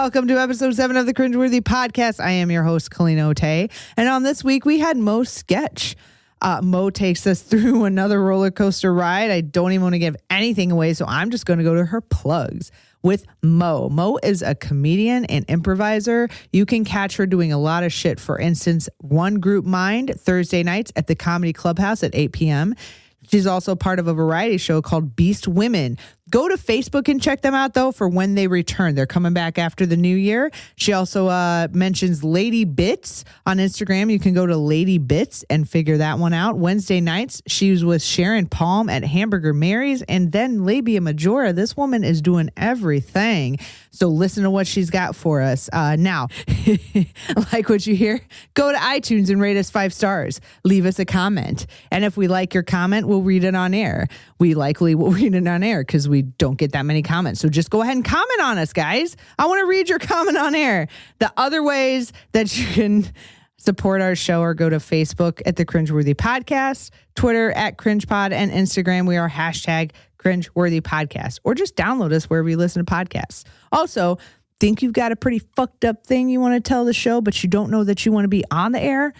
welcome to episode 7 of the Cringeworthy podcast. I am your host, Kaleena. And on this week, we had Mo's sketch. Mo takes us through another roller coaster ride. I don't even want to give anything away, so I'm just going to go to her plugs with Mo. Mo is a comedian and improviser. You can catch her doing a lot of shit. For instance, One Group Mind, Thursday nights at the Comedy Clubhouse at 8 p.m. She's also part of a variety show called Beast Women. Go to Facebook and check them out, though, for when they return. They're coming back after the new year. She also mentions Lady Bits on Instagram. You can go to Lady Bits and figure that one out. Wednesday nights, she was with Sharon Palm at Hamburger Mary's and then Labia Majora. This woman is doing everything. So listen to what she's got for us. Now, like what you hear? Go to iTunes and rate us 5 stars. Leave us a comment. And if we like your comment, we'll read it on air. We likely will read it on air because we don't get that many comments. So just go ahead and comment on us, guys. I want to read your comment on air. The other ways that you can support our show are go to Facebook at the Cringeworthy Podcast, Twitter at CringePod, and Instagram. We are hashtag Cringeworthy Podcast, or just download us wherever you listen to podcasts. Also, think you've got a pretty fucked up thing you want to tell the show, but you don't know that you want to be on the air?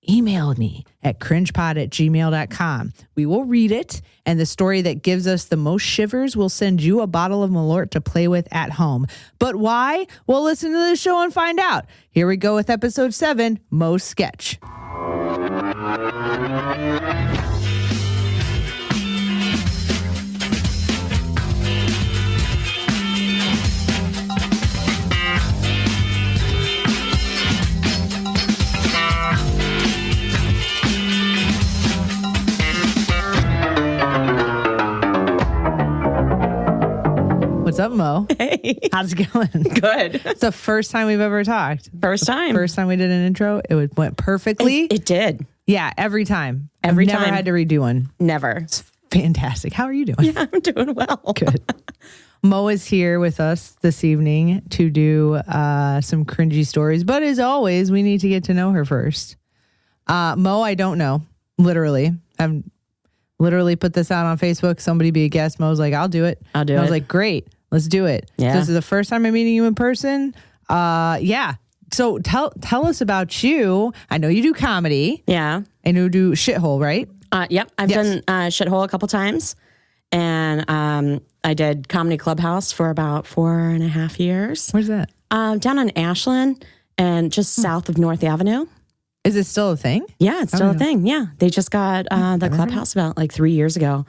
Email me at cringepod@gmail.com. We will read it, and the story that gives us the most shivers will send you a bottle of Malort to play with at home. But why? Well, listen to the show and find out. Here we go with episode 7, Mo's sketch. What's up, Mo? Hey. How's it going? Good. It's the first time we've ever talked. First time. First time we did an intro. It went perfectly. It did. Yeah, every time. Every I've never time. had to redo one. Never. It's fantastic. How are you doing? Yeah, I'm doing well. Good. Mo is here with us this evening to do some cringy stories. But as always, we need to get to know her first. Mo, I don't know. Literally. I've literally put this out on Facebook. Somebody be a guest. Mo's like, I'll do it. I'll do it. I was like, great. Let's do it. Yeah. This is the first time I'm meeting you in person. Yeah. So tell us about you. I know you do comedy. Yeah. I know you do Shithole, right? Yep. I've done Shithole a couple times. And I did Comedy Clubhouse for about 4.5 years. Where's that? Down on Ashland and just south of North Avenue. Is it still a thing? Yeah, it's still a thing. Yeah. They just got the clubhouse about like 3 years ago.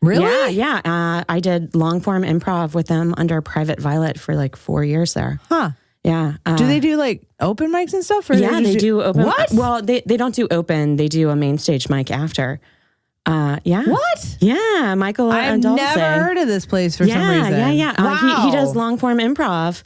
Really? Yeah. I did long form improv with them under Private Violet for like 4 years there. Huh. Yeah. Do they do like open mics and stuff? Or Yeah, they do open. What? Well, they don't do open. They do a main stage mic after. Yeah. What? Yeah, Michael. I've never heard of this place for some reason. Yeah. Wow. He does long form improv.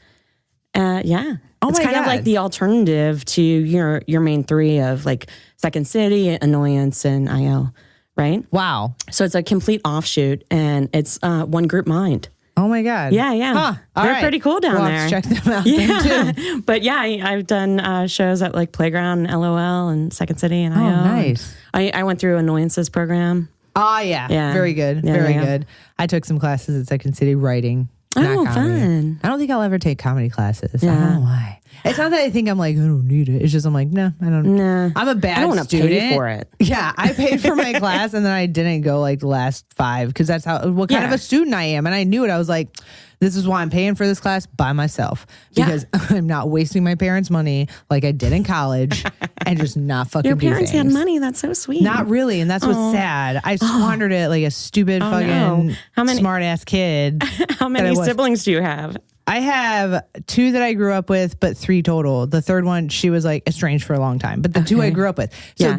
Yeah. Oh it's my kind God. of like the alternative to your main 3 of like Second City, Annoyance, and IO. Right? Wow. So it's a complete offshoot, and it's One Group Mind. Oh my God. Yeah. Huh. All They're right. pretty cool down We'll there. have to check them out Yeah. then too. But yeah, I've done shows at like Playground and LOL and Second City and IO. Oh, nice. I went through Annoyances program. Oh yeah. Yeah. Very good. Yeah, Very yeah. good. I took some classes at Second City writing. Oh, not comedy. fun. I don't think I'll ever take comedy classes. I Yeah. don't know why. It's not that I think I'm like, I don't need it. It's just I'm like, no, I don't. Nah. I'm a bad I don't want to student. pay for it. Yeah, I paid for my class and then I didn't go like the last 5 because that's what kind of a student I am. And I knew it. I was like, this is why I'm paying for this class by myself because I'm not wasting my parents' money like I did in college and just not fucking Your do parents had things. money. That's so sweet. Not really, and that's what's sad. I squandered it like a stupid fucking no. How many- smart ass kid. How many siblings do you have? I have 2 that I grew up with, but 3 total. The third one, she was like estranged for a long time, but the 2 I grew up with, so Yeah.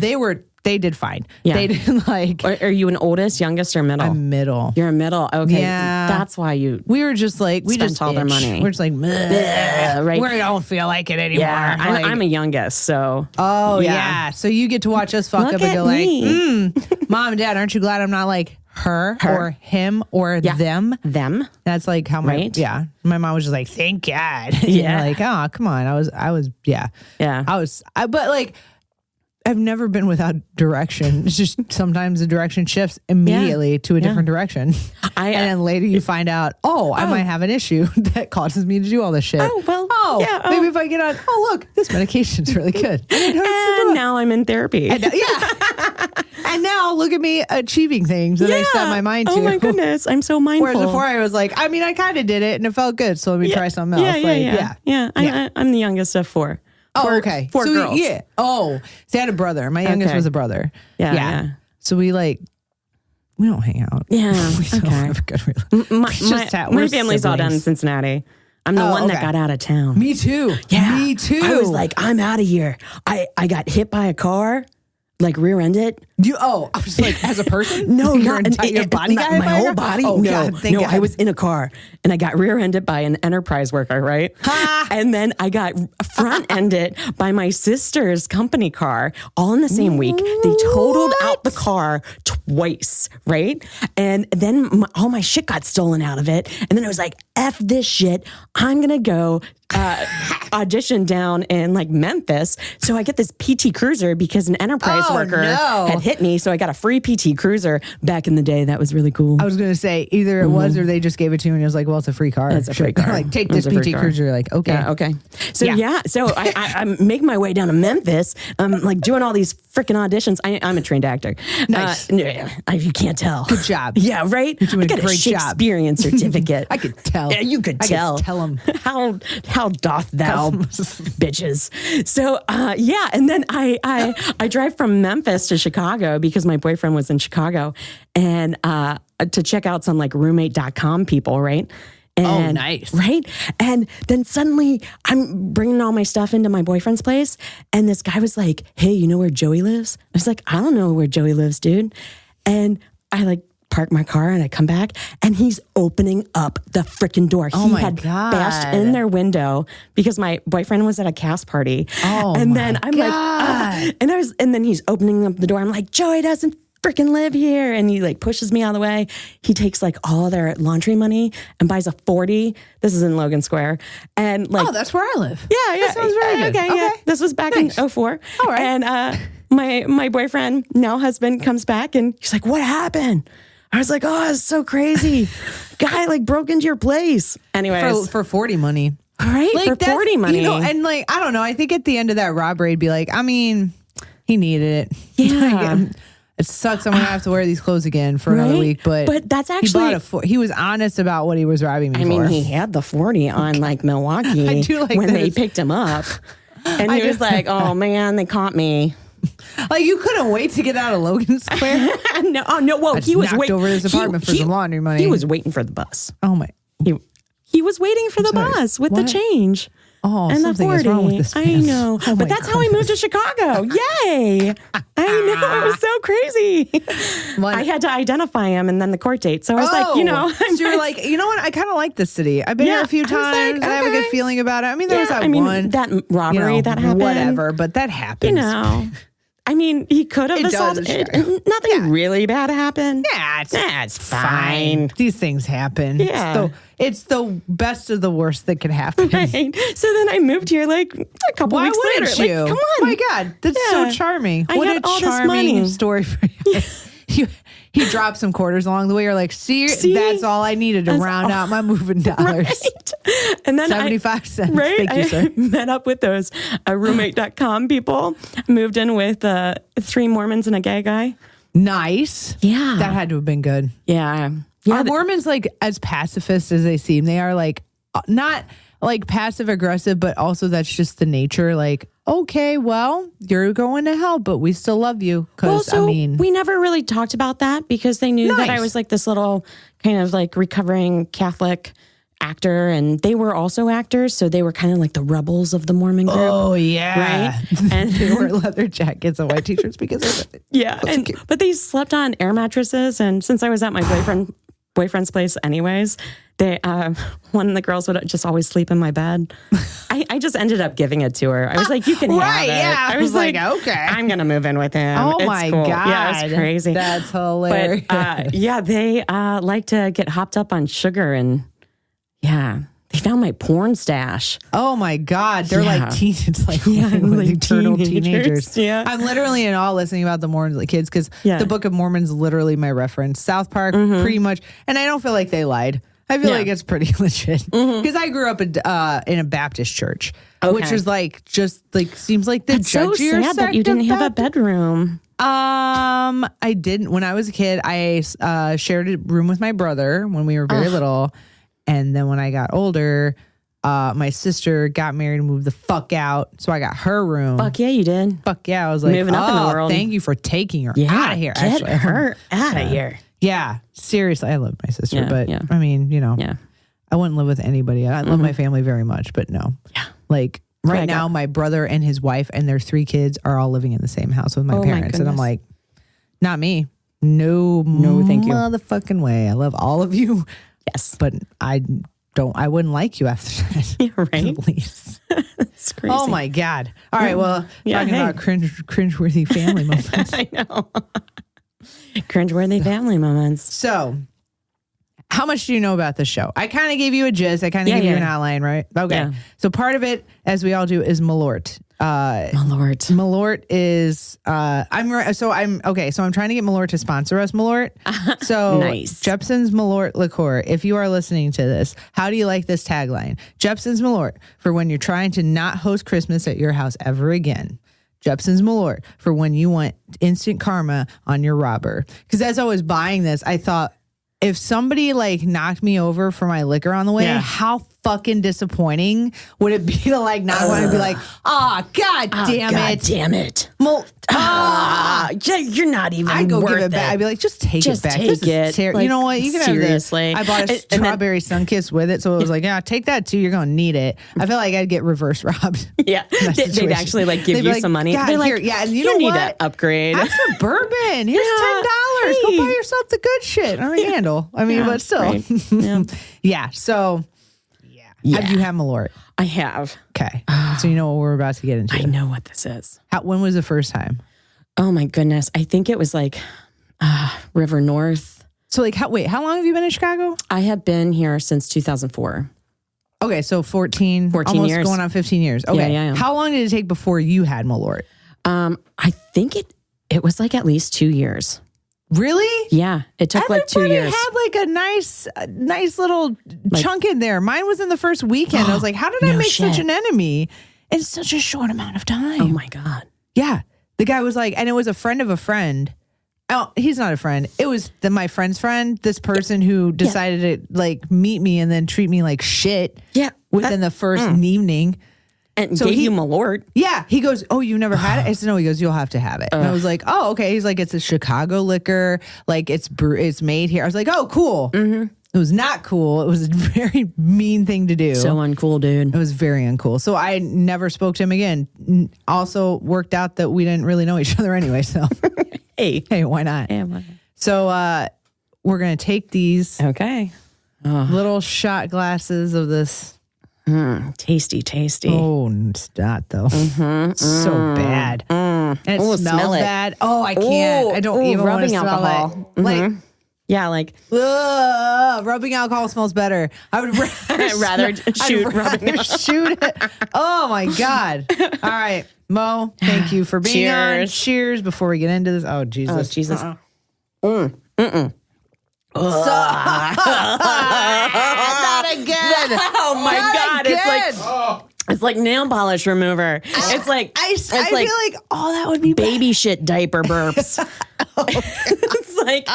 they did fine. Yeah. They did like. Are you an oldest, youngest, or middle? I'm middle. You're a middle. Okay. Yeah. That's why you. We were just like we Spent just all their itch. money. We're just like, right. We don't feel like it anymore. Yeah. Like, I'm a youngest, so. oh yeah. yeah. So you get to watch us fuck Look up and at go me. like, Mom and Dad, aren't you glad I'm not like her. or him or them? Them. That's like how my my mom was just like, thank God. Yeah. Like, oh, come on. I was Yeah. but like I've never been without direction. It's just sometimes the direction shifts immediately to a different direction. And then later you find out, I might have an issue that causes me to do all this shit. Maybe if I get on, look, this medication's really good. And now I'm in therapy. And now look at me achieving things that I set my mind to. Oh my goodness, I'm so mindful. Whereas before I was like, I mean, I kind of did it and it felt good, so let me try something else. I'm the youngest of four. Okay. Four girls. Yeah. Oh, see, I had a brother. My youngest was a brother. Yeah. So we don't hang out. Yeah. We don't have a good relationship. My family's all down in Cincinnati. I'm the one that got out of town. Me too. Yeah. Me too. I was like, I'm out of here. I got hit by a car, like rear-ended. I was like, as a person? No, your body got hit my by a whole car? body. Oh, No, God, thank God. I was in a car and I got rear-ended by an enterprise worker, right? And then I got front-ended by my sister's company car, all in the same week. They totaled out the car twice, right? And then all my shit got stolen out of it. And then I was like, F this shit. I'm going to go audition down in like Memphis. So I get this PT Cruiser because an enterprise worker had hit me. So I got a free PT Cruiser back in the day. That was really cool. I was going to say either it was or they just gave it to you and it was like, well, it's a free car. It's a free car. Like, take this PT Cruiser. You're like, okay. Yeah, okay. So so I make my way down to Memphis. I'm like doing all these freaking auditions. I'm a trained actor. Nice. You can't tell. Good job. Yeah, right? You're doing I got a great job. Shakespearean certificate. I could tell. Yeah, you could tell. I could tell them. How doth thou, bitches? So and then I drive from Memphis to Chicago because my boyfriend was in Chicago, and to check out some like roommate.com people, right? And, nice. Right? And then suddenly I'm bringing all my stuff into my boyfriend's place. And this guy was like, hey, you know where Joey lives? I was like, I don't know where Joey lives, dude. And I like park my car and I come back and he's opening up the freaking door. Oh he my had God. bashed in their window because my boyfriend was at a cast party. Oh and my then I'm God. like, and then he's opening up the door. I'm like, Joey doesn't freaking live here. And he like pushes me out of the way. He takes like all their laundry money and buys a 40. This is in Logan Square. And like, that's where I live. Yeah. That sounds very good. Okay. Yeah. This was back in 04. All right. And my boyfriend, now husband, comes back and he's like, what happened? I was like, oh, it's so crazy. Guy like broke into your place. Anyways. For 40 money. All right. Like, for 40 money. And like, I don't know. I think at the end of that robbery, it'd be like, I mean, he needed it. Yeah. It sucks. I'm going to have to wear these clothes again for another week. But that's actually... he was honest about what he was robbing me for. I mean, he had the 40 on like Milwaukee I do like when they this. picked him up. And he was like, oh man, they caught me. Like, you couldn't wait to get out of Logan Square? No. Well, he was waiting over his apartment for some laundry money. He was waiting for the bus. Oh my. He was waiting for the bus with the change. Oh, and something is wrong with this man. I know. Oh but that's how I moved to Chicago. Yay. I know. It was so crazy. I had to identify him and then the court date. So I was like, So you're like, you know what? I kind of like this city. I've been here a few times. Like, I have a good feeling about it. I mean, there was that robbery that happened. Whatever, but that happens. I mean, he could have assaulted. Nothing really bad happened. Yeah, it's fine. These things happen. Yeah. It's the best of the worst that could happen. Right. So then I moved here like a couple weeks later. Why wouldn't you? Like, come on. Oh my God, that's so charming. What a all charming this money. story for you. He dropped some quarters along the way. You're like, see, that's all I needed to round out my moving dollars. Right. And then 75 cents. Right. Thank you, sir. I met up with those roommate.com people. Moved in with 3 Mormons and a gay guy. Nice. Yeah. That had to have been good. Yeah. Are Mormons like as pacifist as they seem? They are like not like passive aggressive, but also that's just the nature. Like, okay, well, you're going to hell, but we still love you. Because we never really talked about that because they knew that I was like this little kind of like recovering Catholic actor, and they were also actors, so they were kind of like the rebels of the Mormon group. Oh yeah, right. And they wore leather jackets and white t-shirts because of it. Yeah, but they slept on air mattresses, and since I was at my boyfriend's place anyways, they one of the girls would just always sleep in my bed. I just ended up giving it to her. I was like, you can have it. Yeah. I was like, okay, I'm gonna move in with him. Oh it's my cool. God, yeah, it's crazy. That's hilarious. But they like to get hopped up on sugar, and He found my porn stash. Oh my God. They're like it's like like teenagers. Yeah. I'm literally in awe listening about the Mormon kids because the Book of Mormon's literally my reference. South Park, pretty much. And I don't feel like they lied. I feel like it's pretty legit because I grew up in a Baptist church, which is like just like seems like the That's so judgier sad that you didn't have a bedroom. I didn't. When I was a kid, I shared a room with my brother when we were very little, and then when I got older, my sister got married and moved the fuck out, so I got her room. Fuck yeah, you did. Fuck yeah, I was like, moving up in the world. Thank you for taking her out of here. Get her out of here. Yeah, seriously, I love my sister, but yeah. I mean, I wouldn't live with anybody. I love my family very much, but no. Yeah. Like right now, my brother and his wife and their 3 kids are all living in the same house with my parents. And I'm like, not me. No, thank you. Motherfucking way. I love all of you. Yes. But I wouldn't like you after that. Yeah, right. At least. It's crazy. Oh my God. All right. Well, talking about cringeworthy family moments. I know. Cringeworthy family moments. So, how much do you know about the show? I kind of gave you a gist. I kind of gave you an outline, right? Okay. Yeah. So part of it, as we all do, is Malort. Malort is So I'm trying to get Malort to sponsor us, Malort. So nice. Jepson's Malort liqueur. If you are listening to this, how do you like this tagline? Jepson's Malort for when you're trying to not host Christmas at your house ever again. Jepson's Malort for when you want instant karma on your robber. Because as I was buying this, I thought, if somebody like knocked me over for my liquor on the way, how fucking disappointing would it be to like not want to be like, God damn it. You're not even I'd go worth give it back. I'd be like, just take it back. Take it. Like, you know what? You can seriously. have this. I bought a strawberry Sunkist with it, so it was like, take that too. You're gonna need it. I feel like I'd get reverse robbed. Yeah, they'd actually like give you some money. They're like, and you know need to upgrade. Have some bourbon. Here's $10. Go buy yourself the good shit. I mean, handle. I mean, but still, right. So. Yeah. Have you had Malort? I have. Okay. So you know what we're about to get into. I know what this is. When was the first time? Oh my goodness. I think it was like River North. So like, how long have you been in Chicago? I have been here since 2004. Okay. So 14 almost years. Going on 15 years. Okay. Yeah. How long did it take before you had Malort? I think it was like at least 2 years. Really? Yeah, it took like 2 years. Had like a nice little chunk in there. Mine was in the first weekend. I was like, how did I make such an enemy in such a short amount of time? Oh my God. Yeah. The guy was like, and it was a friend of a friend. Oh, he's not a friend. It was my friend's friend, this person who decided to like meet me and then treat me like shit within the first evening. And so gave you Malort. Yeah. He goes, oh, you never had it? I said, no. He goes, you'll have to have it. And I was like, oh, okay. He's like, it's a Chicago liquor. Like it's made here. I was like, oh, cool. Mm-hmm. It was not cool. It was a very mean thing to do. So uncool, dude. It was very uncool. So I never spoke to him again. Also worked out that we didn't really know each other anyway. So hey, why not? Yeah, why not? So we're going to take these little shot glasses of this. Tasty. Oh, it's not though. So bad. And it smells bad. Oh, I can't. I don't even want to smell alcohol. it. Like, rubbing alcohol smells better. I would rather shoot it. Oh my God. All right, Mo, thank you for being on. Cheers before we get into this. Oh, Jesus. Not again. Oh my God. Again. It's like nail polish remover. It's like I feel like that would be baby shit diaper burps. It's like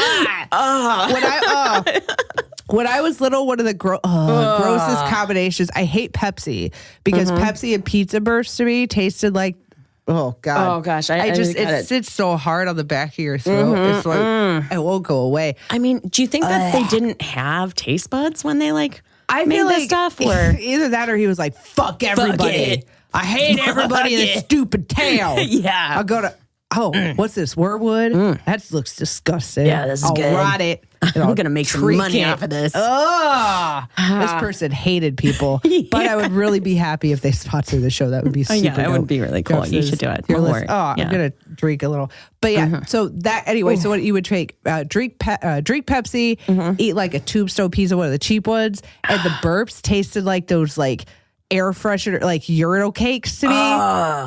when I was little, one of the grossest combinations. I hate Pepsi because Pepsi and pizza bursts to me tasted like. Oh God! Oh gosh! It sits so hard on the back of your throat. It's like it won't go away. I mean, do you think that they didn't have taste buds when they made this stuff? Or either that, or he was like, "Fuck everybody! I hate everybody in this stupid town." Yeah, I'll go to. Oh, what's this? Wormwood? That looks disgusting. Yeah, this is good. I'll rot it. I'm going to make some money off of this. Oh, this person hated people, but I would really be happy if they sponsor the show. That would be super that would be really cool. You should do it. I'm going to drink a little. But so that, anyway, so what you would take, drink Pepsi, eat like a tube style pizza, one of the cheap ones, and the burps tasted like those like air freshener, like urinal cakes to me,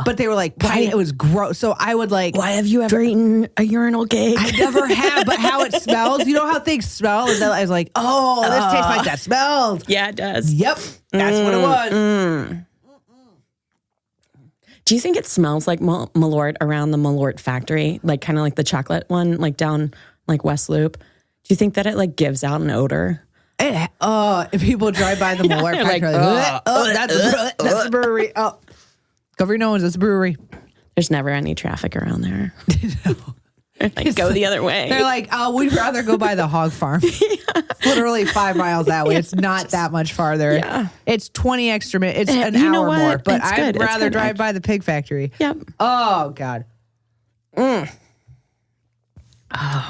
but they were like, it was gross. So I would like, why have you ever eaten a urinal cake? I never have, but how it smells, you know how things smell? And then I was like, this tastes like that smelled. Yeah, it does. Yep. That's what it was. Do you think it smells like Malort around the Malort factory? Like kind of like the chocolate one, like down like West Loop. Do you think that it like gives out an odor? If people drive by the Malort factory, that's a brewery. Oh, cover your nose, it's a brewery. There's never any traffic around there. Like, go the other way. They're like, we'd rather go by the hog farm. Literally 5 miles that way. It's not that much farther. Yeah. It's 20 extra minutes. It's an hour more. But I'd rather drive by the pig factory. Yep. Oh, God.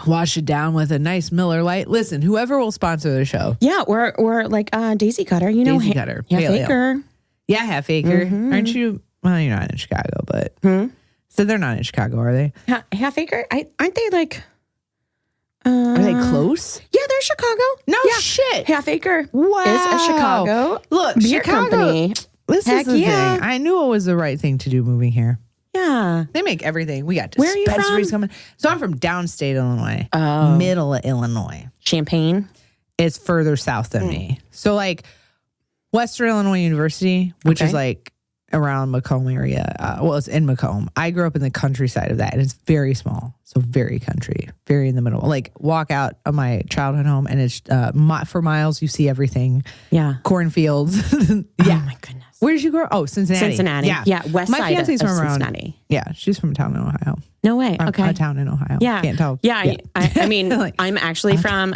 Wash it down with a nice Miller Lite. Listen, whoever will sponsor the show. Yeah, or like Daisy Cutter. You know, Daisy Cutter. Half Acre. Yeah, Half Acre. Aren't you? Well, you're not in Chicago, but so they're not in Chicago, are they? Half Acre? Aren't they like? Are they close? Yeah, they're Chicago. No shit. Half Acre wow. is a Chicago. Look, beer Chicago, company. This is the thing. I knew it was the right thing to do moving here. Yeah. They make everything. We got dispensaries. Where are you from? Coming. So I'm from downstate Illinois. Middle of Illinois. Champaign is further south than me. So like Western Illinois University, which is like around Macomb area. It's in Macomb. I grew up in the countryside of that, and it's very small. So very country, very in the middle. Like walk out of my childhood home, and it's for miles you see everything. Yeah. Cornfields. Yeah. Oh my goodness. Where did you grow up? Oh, Cincinnati. Yeah. West my side fiance's of from Cincinnati. Around, yeah, she's from a town in Ohio. No way. Okay. A town in Ohio. Yeah. Can't tell. Yeah. I mean, I'm actually from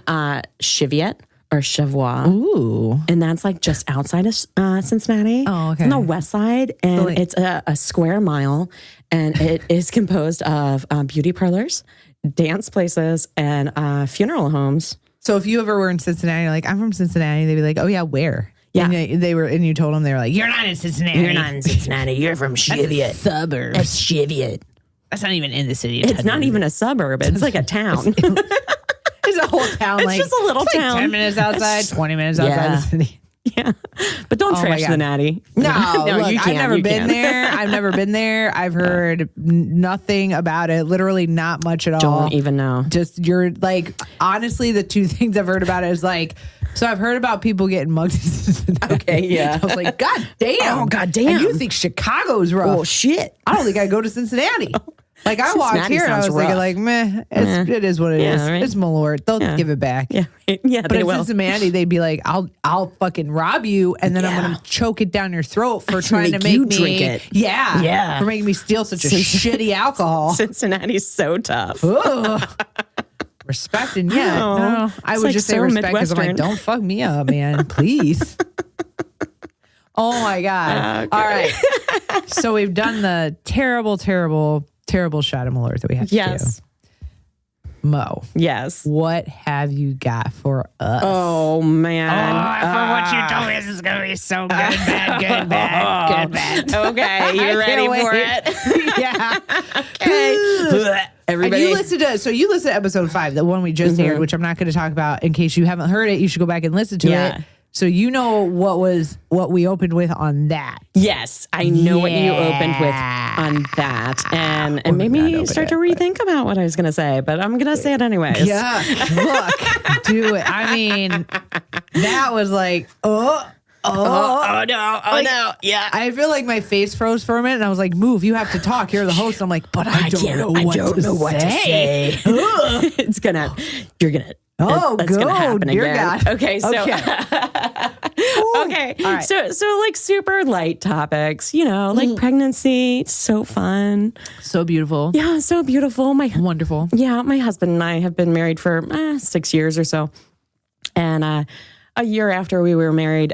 Cheviot or Cheviot. Ooh. And that's like just outside of Cincinnati. Oh, okay. On the west side. And it's a square mile. And it is composed of beauty parlors, dance places, and funeral homes. So if you ever were in Cincinnati, like, I'm from Cincinnati, they'd be like, oh, yeah, where? Yeah. And and you told them, they were like, you're not in Cincinnati. You're not in Cincinnati. You're from Cheviot. Suburbs. That's Cheviot. That's not even in the city. It's not even a suburb. It's like a town. It's a whole town. It's just a little town. Like 10 minutes outside, 20 minutes outside the city. Yeah. But don't trash the natty. No, look, you can't. I've never been there. I've never been there. I've heard nothing about it. Literally not much at all. Don't even know. Just you're like, honestly, the two things I've heard about it is like, so I've heard about people getting mugged in Cincinnati. Okay, yeah. I was like, God damn. Oh, God damn. And you think Chicago's rough. Oh, shit. I don't think I'd go to Cincinnati. Like I walked here and I was thinking like, meh, it is what it is. Right? It's Malort. They'll give it back. Yeah. Yeah. But in Cincinnati, they'd be like, I'll fucking rob you and then I'm gonna choke it down your throat for trying to make you me drink it. Yeah. Yeah. For making me steal such a shitty alcohol. Cincinnati's so tough. Respect and no. I would just say respect because I'm like, don't fuck me up, man. Please. Oh my God. Okay. All right. So we've done the terrible shot of Malort that we have to do. Mo. Yes. What have you got for us? Oh, man. For what you told me, this is going to be so good, bad, good, bad, good, bad. Okay. You ready for it? Yeah. Okay. Everybody. And you listened to episode 5, the one we just aired, which I'm not going to talk about. In case you haven't heard it, you should go back and listen to it. So you know what we opened with on that. Yes, I know what you opened with on that. And it made me start to rethink about what I was going to say, but I'm going to say it anyways. Yeah, look, do it. I mean, that was like, oh no. Yeah. I feel like my face froze for a minute and I was like, move, you have to talk. You're the host. I'm like, but I don't know what to say. You're going to. Oh, that's gonna happen dear again. God. Okay, so okay. All right. So like super light topics, like pregnancy, so fun, so beautiful. Yeah, so beautiful. Wonderful. Yeah, my husband and I have been married for 6 years or so, and a year after we were married,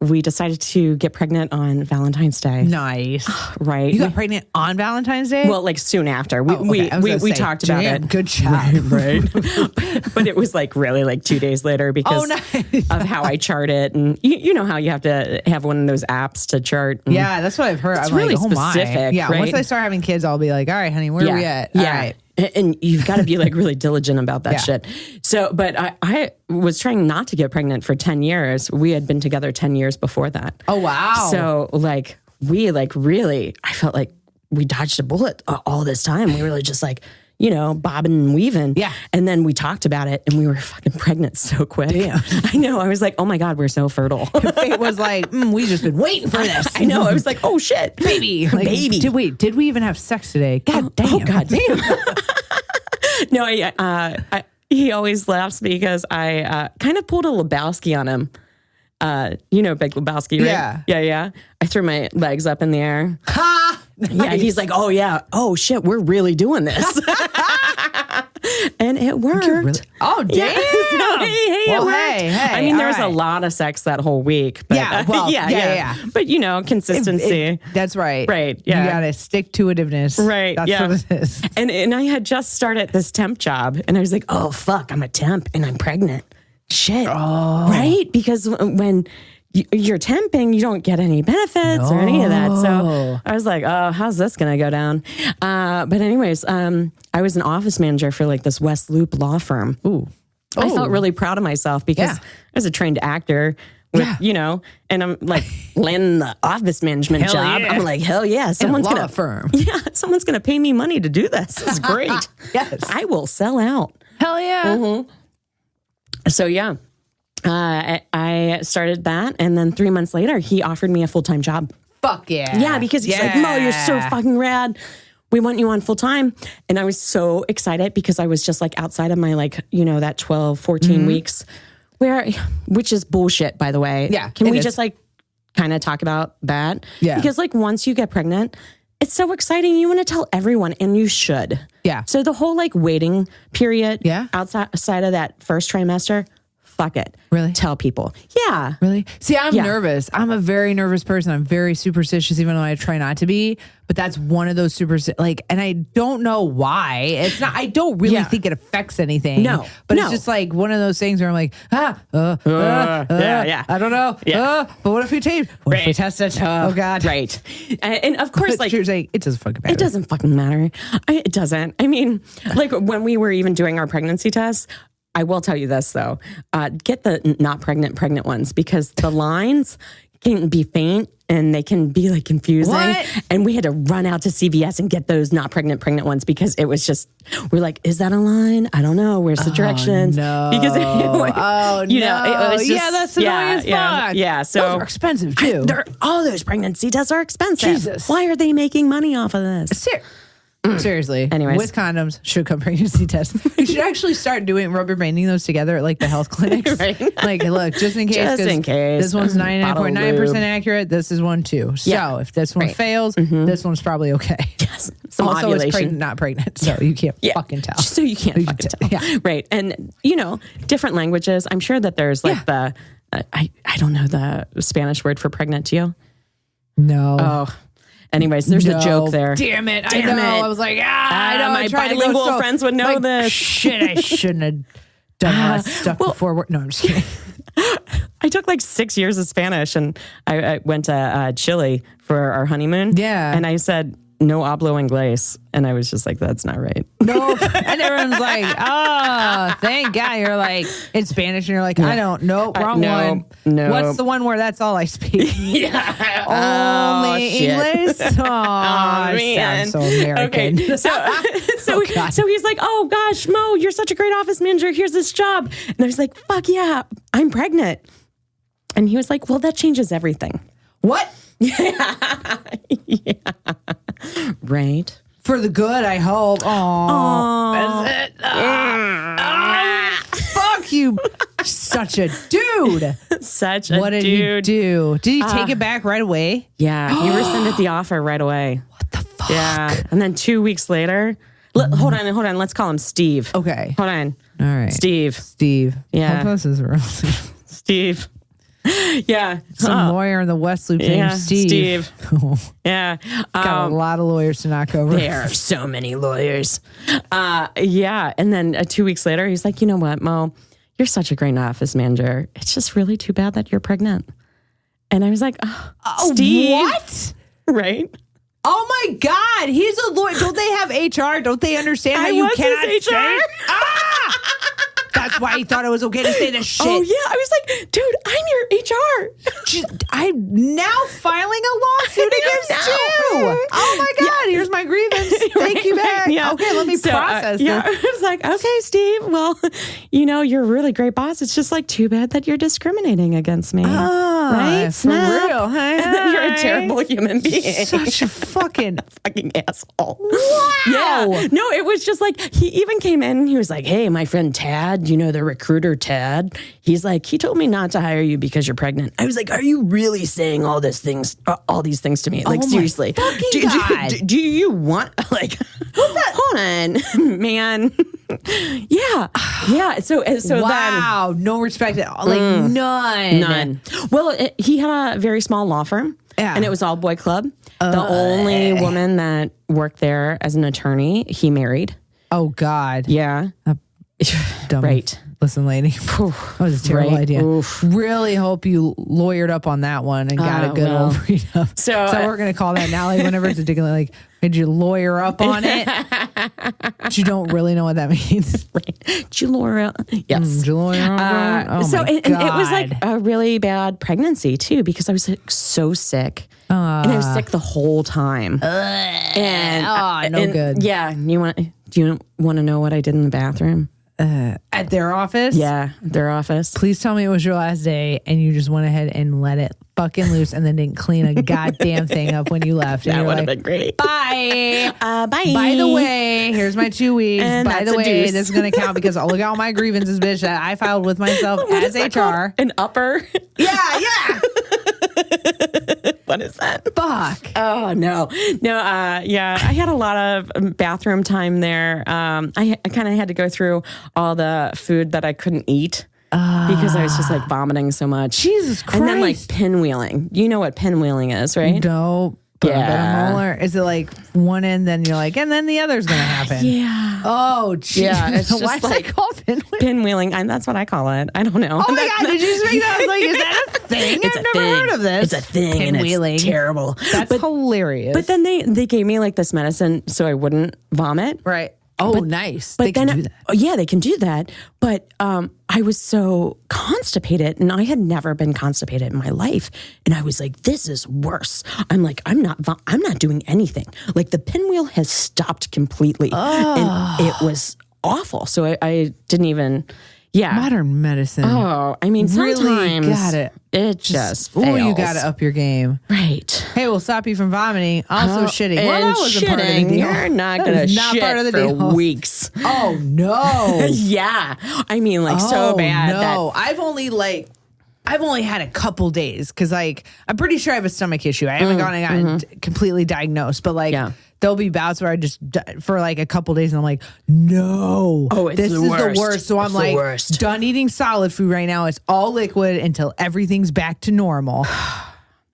we decided to get pregnant on Valentine's Day. Nice. Right. You got pregnant on Valentine's Day? Well, like soon after. We talked about it. Good job. Right. But it was like really like 2 days later because of how I chart it. And you know how you have to have one of those apps to chart. Yeah, that's what I've heard. It's I'm really like, specific. Yeah, right? once I start having kids, I'll be like, all right, honey, where are we at? Yeah. All right. And you've got to be like really diligent about that shit. So, but I was trying not to get pregnant for 10 years. We had been together 10 years before that. Oh, wow. So like we like really, I felt like we dodged a bullet all this time. We were really just like, bobbing and weaving. Yeah. And then we talked about it and we were fucking pregnant so quick. Damn. I know. I was like, oh my God, we're so fertile. Fate was like, we just been waiting for this. I know. I was like, oh shit. Baby. Like, baby. Did we even have sex today? God damn. Oh, God damn. No, he always laughs because I kind of pulled a Lebowski on him. Big Lebowski, right? Yeah. I threw my legs up in the air. Ha! Nice. Yeah, he's like, oh yeah, oh shit, we're really doing this. And it worked. Really? Oh, damn. Yeah. So, it worked. Hey, I mean, there was a lot of sex that whole week. But, yeah. But, consistency. That's right. Right, yeah. You got to stick to itiveness. Right, That's what it is. And I had just started this temp job, and I was like, oh, fuck, I'm a temp, and I'm pregnant. Shit. Oh. Right? Because when you're temping, you don't get any benefits or any of that. So I was like, oh, how's this going to go down? But anyways, I was an office manager for like this West Loop law firm. Ooh. I felt really proud of myself because I was a trained actor with, and I'm like landing the office management job. Yeah. I'm like, hell yeah. Someone's going to firm. Yeah. Someone's going to pay me money to do this. It's great. Yes. I will sell out. Hell yeah. Mm-hmm. So yeah. I started that, and then 3 months later, he offered me a full-time job. Fuck yeah. Yeah, because he's like, Mo, you're so fucking rad. We want you on full-time. And I was so excited because I was just like outside of my that 12, 14 weeks, which is bullshit, by the way. Yeah. Can we just like kind of talk about that? Yeah. Because like once you get pregnant, it's so exciting. You want to tell everyone, and you should. Yeah. So the whole like waiting period outside of that first trimester, fuck it. Really? Tell people. Yeah. Really? See, I'm nervous. I'm a very nervous person. I'm very superstitious, even though I try not to be. But that's one of those and I don't know why. It's not, I don't really think it affects anything. No. But it's just like one of those things where I'm like, I don't know. But what if we tape? What if we test it? Oh, God. Right. And of course, like, you're saying, it doesn't fucking matter. It doesn't fucking matter. It doesn't. I mean, like when we were even doing our pregnancy tests, I will tell you this though, get the not pregnant ones because the lines can be faint and they can be like confusing. What? And we had to run out to CVS and get those not pregnant ones because it was just, we're like, is that a line? I don't know. Where's the directions? No. Because it was that's annoying as fuck. Yeah. So those are expensive too. All those pregnancy tests are expensive. Jesus. Why are they making money off of this? Seriously. Anyways. With condoms should come pregnancy tests. You should actually start rubber banding those together at like the health clinics. Right. Like, look, just in case. This one's 99.9% accurate. This is one too. So if this one fails, this one's probably okay. Yes. Some also, ovulation. it's not pregnant, so you can't fucking tell. So you can't fucking tell. Yeah. Right. And, different languages. I'm sure that there's like I don't know the Spanish word for pregnant to you. No. Oh. Anyways, there's a joke there. Damn it. I know. I was like, I know. My bilingual friends would know this. Shit, I shouldn't have done all that stuff before. No, I'm just kidding. I took like 6 years of Spanish and I went to Chile for our honeymoon. Yeah. And I said, no hablo inglés. And I was just like, that's not right. No. And everyone's like, oh, thank God. You're like, in Spanish. And you're like, I don't know. Wrong one. No. What's the one where that's all I speak? Only English? Oh, I sound so American. Okay. So he's like, oh gosh, Mo, you're such a great office manager. Here's this job. And I was like, fuck yeah, I'm pregnant. And he was like, well, that changes everything. What? Yeah. Right. For the good, I hope. Oh, is it? Fuck you. Such a dude. What did he do? Did he take it back right away? Yeah. He rescinded the offer right away. What the fuck? Yeah. And then 2 weeks later, hold on. Let's call him Steve. Okay. Hold on. All right. Steve. Yeah. Steve. Yeah. Some lawyer in the West Loop named Steve. Yeah. Got a lot of lawyers to knock over. There are so many lawyers. Yeah. And then 2 weeks later, he's like, you know what, Mo? You're such a great office manager. It's just really too bad that you're pregnant. And I was like, oh, Steve. What? Right? Oh my God. He's a lawyer. Don't they have HR? Don't they understand how you cannot say? That's why he thought it was okay to say this shit. Oh, yeah. I was like, dude, I'm your HR. I'm now filing a lawsuit against you. Oh my God. Yeah. Here's my grievance. Take you back. Yeah. Okay, let me process this. Yeah. I was like, okay, Steve. Well, you're a really great boss. It's just like too bad that you're discriminating against me. Right? For real. You're a terrible human being. Such a fucking asshole. Wow. Yeah. No, it was just like, he even came in and he was like, hey, my friend Tad, the recruiter Tad, he's like, he told me not to hire you because you're pregnant. I was like, are you really saying all these things to me? Like, seriously. Do you want, like, hold on, man. Yeah. So wow. then. No respect at all. Like, none. Well, he had a very small law firm. Yeah. And it was all boy club. The only woman that worked there as an attorney, he married. Oh, God. Yeah. Dumb. Right. Listen, lady, that was a terrible idea. Oof. Really hope you lawyered up on that one and got a good old freedom. So we're going to call that now. Like, whenever it's ridiculous, like, did you lawyer up on it? But you don't really know what that means. Right. Did you lawyer? Yes. Did you lawyer up? And it was like a really bad pregnancy too, because I was like, so sick. And I was sick the whole time. Good. Yeah. Do you want to know what I did in the bathroom? At their office? Yeah, their office. Please tell me it was your last day and you just went ahead and let it fucking loose and then didn't clean a goddamn thing up when you left. And that would have been great. Bye. Bye. By the way, here's my 2 weeks. And by the way, this is going to count because I'll look at all my grievances, bitch, that I filed with myself as HR. An upper? Yeah. What is that? Fuck. Oh, no. Yeah, I had a lot of bathroom time there. I kind of had to go through all the food that I couldn't eat because I was just like vomiting so much. Jesus Christ. And then like pinwheeling. You know what pinwheeling is, right? No. Yeah. Is it like one end, then you're like, and then the other's going to happen? Yeah. Oh, geez. Yeah. It's just why is that called pinwheeling? Pinwheeling. And that's what I call it. I don't know. Oh my God. Did you just make that? I was like, is that a thing? I've never heard of this. It's a thing. Pinwheeling. And it's terrible. That's hilarious. But then they gave me like this medicine so I wouldn't vomit. Right. Oh, nice. But they can do that. Yeah, they can do that. But I was so constipated, and I had never been constipated in my life. And I was like, this is worse. I'm like, I'm not doing anything. Like the pinwheel has stopped completely. And it was awful. So I didn't even... Yeah. Modern medicine. Oh, I mean, sometimes really got it. It just fails. Oh, you got to up your game. Right. Hey, we'll stop you from vomiting. Also shitting. Well, that wasn't part of the deal. You're not going to shit for weeks. Oh, no. Yeah. I mean, like, so bad. No, I've only had a couple days because, like, I'm pretty sure I have a stomach issue. I haven't gone and gotten completely diagnosed, but, like, there'll be bouts where I just, for like a couple days, and I'm like, no, this is the worst. So I'm like, done eating solid food right now. It's all liquid until everything's back to normal.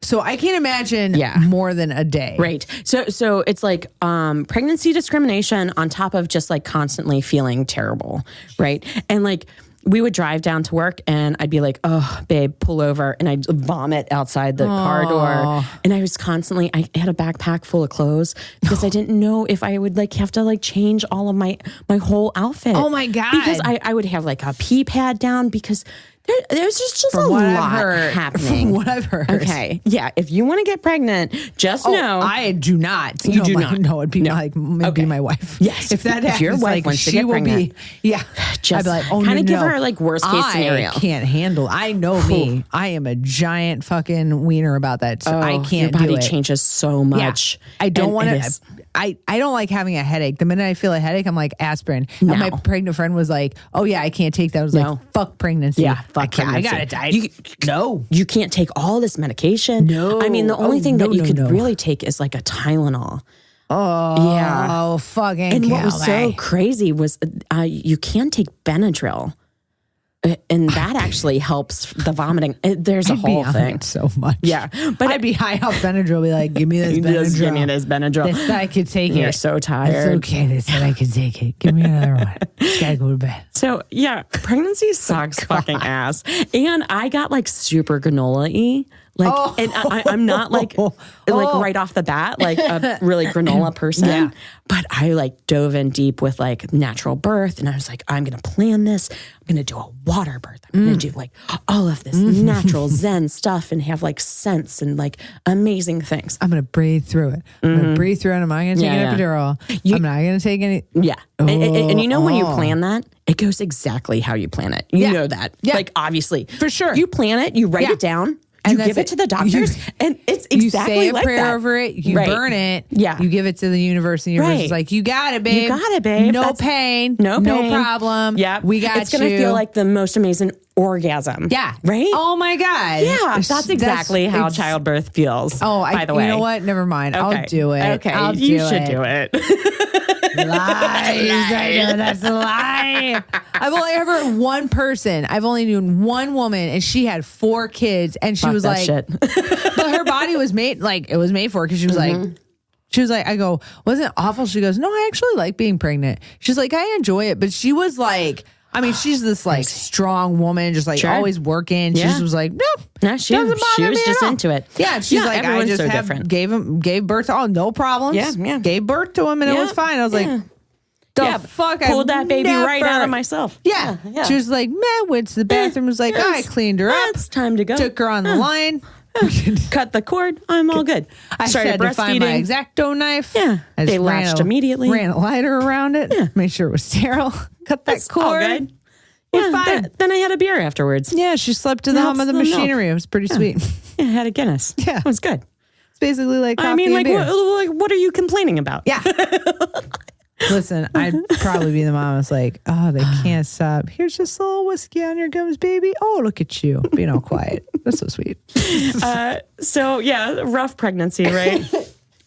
So I can't imagine more than a day. Right. So it's like pregnancy discrimination on top of just like constantly feeling terrible. Right. And like, we would drive down to work and I'd be like, oh, babe, pull over. And I'd vomit outside the car door. And I was constantly, I had a backpack full of clothes because I didn't know if I would like have to like change all of my whole outfit. Oh my God. Because I would have like a pee pad down because there's just a lot happening. From what I've heard. Okay. Yeah. If you want to get pregnant, just know. I do not. You do not. No, it'd be be my wife. Yes. If that happens, if your wife wants to get pregnant, just I'd be like, kind of give her like worst case scenario. I can't handle. I know me. I am a giant fucking wiener about that. So I can't do it. Your body changes so much. Yeah. I don't want to. I don't like having a headache. The minute I feel a headache, I'm like aspirin. No. And my pregnant friend was like, oh yeah, I can't take that. I was like, fuck pregnancy. Yeah, fuck pregnancy. I gotta die. You can't take all this medication. No. I mean, the only thing that you could really take is like a Tylenol. Oh, yeah. Oh, fucking And what was so crazy was you can take Benadryl. And that actually helps the vomiting. There's a whole thing. So much. Yeah. But I'd be high off Benadryl, be like, give me this Benadryl. Just give me this Benadryl. They said I could take it. You're so tired. It's okay. They said I could take it. Give me another one. Just gotta go to bed. So yeah, pregnancy sucks fucking ass. And I got like super granola-y. Like, and I'm not like right off the bat, like a really granola person. Yeah. But I like dove in deep with like natural birth. And I was like, I'm going to plan this. I'm going to do a water birth. I'm going to do like all of this natural Zen stuff and have like scents and like amazing things. I'm going to breathe through it. I'm going to breathe through it. I'm not going to take an epidural. I'm not going to take any. Yeah. And you know, when you plan that, it goes exactly how you plan it. You know that. Yeah. Like, obviously. For sure. You plan it, you write it down. You give it to the doctors, and it's exactly like that. You say a prayer over it, you burn it, you give it to the universe, and the universe is like, you got it, babe. You got it, babe. No pain, no problem. Yeah, we got It's going to feel like the most amazing orgasm. Yeah. Right? Oh, my God. Yeah, that's exactly how childbirth feels, by the way. You know what? Never mind. Okay. I'll do it. Okay, you should do it. Lies. I know that's a lie. I've only ever heard one person. I've only known one woman, and she had 4 kids, and she was like, shit. but her body was made like it was made for her because she was like, I go, wasn't it awful? She goes, no, I actually like being pregnant. She's like, I enjoy it, but she was like, I mean, she's this like strong woman, just like always working. She just was like, nope. No, she was just into it. Yeah, she's like, I just different. Gave birth to no problems. Yeah. Gave birth to him and it was fine. I was like, the fuck? Pulled that baby right out of myself. Yeah. She was like, man, went to the bathroom. Was like, I cleaned her up. It's time to go. Took her on the line. Cut the cord. I'm all good. I started to find my X-Acto knife. Yeah. They latched immediately. Ran a lighter around it. Yeah. Made sure it was sterile. Cut that cord. All good. Yeah, then I had a beer afterwards. Yeah, she slept to the hum of the machinery. It was pretty sweet. Yeah, I had a Guinness. Yeah. It was good. It's basically like coffee and like, beer. what are you complaining about? Yeah. Listen, I'd probably be the mom that's like, oh, they can't stop. Here's just a little whiskey on your gums, baby. Oh, look at you being all quiet. That's so sweet. So, yeah, rough pregnancy, right?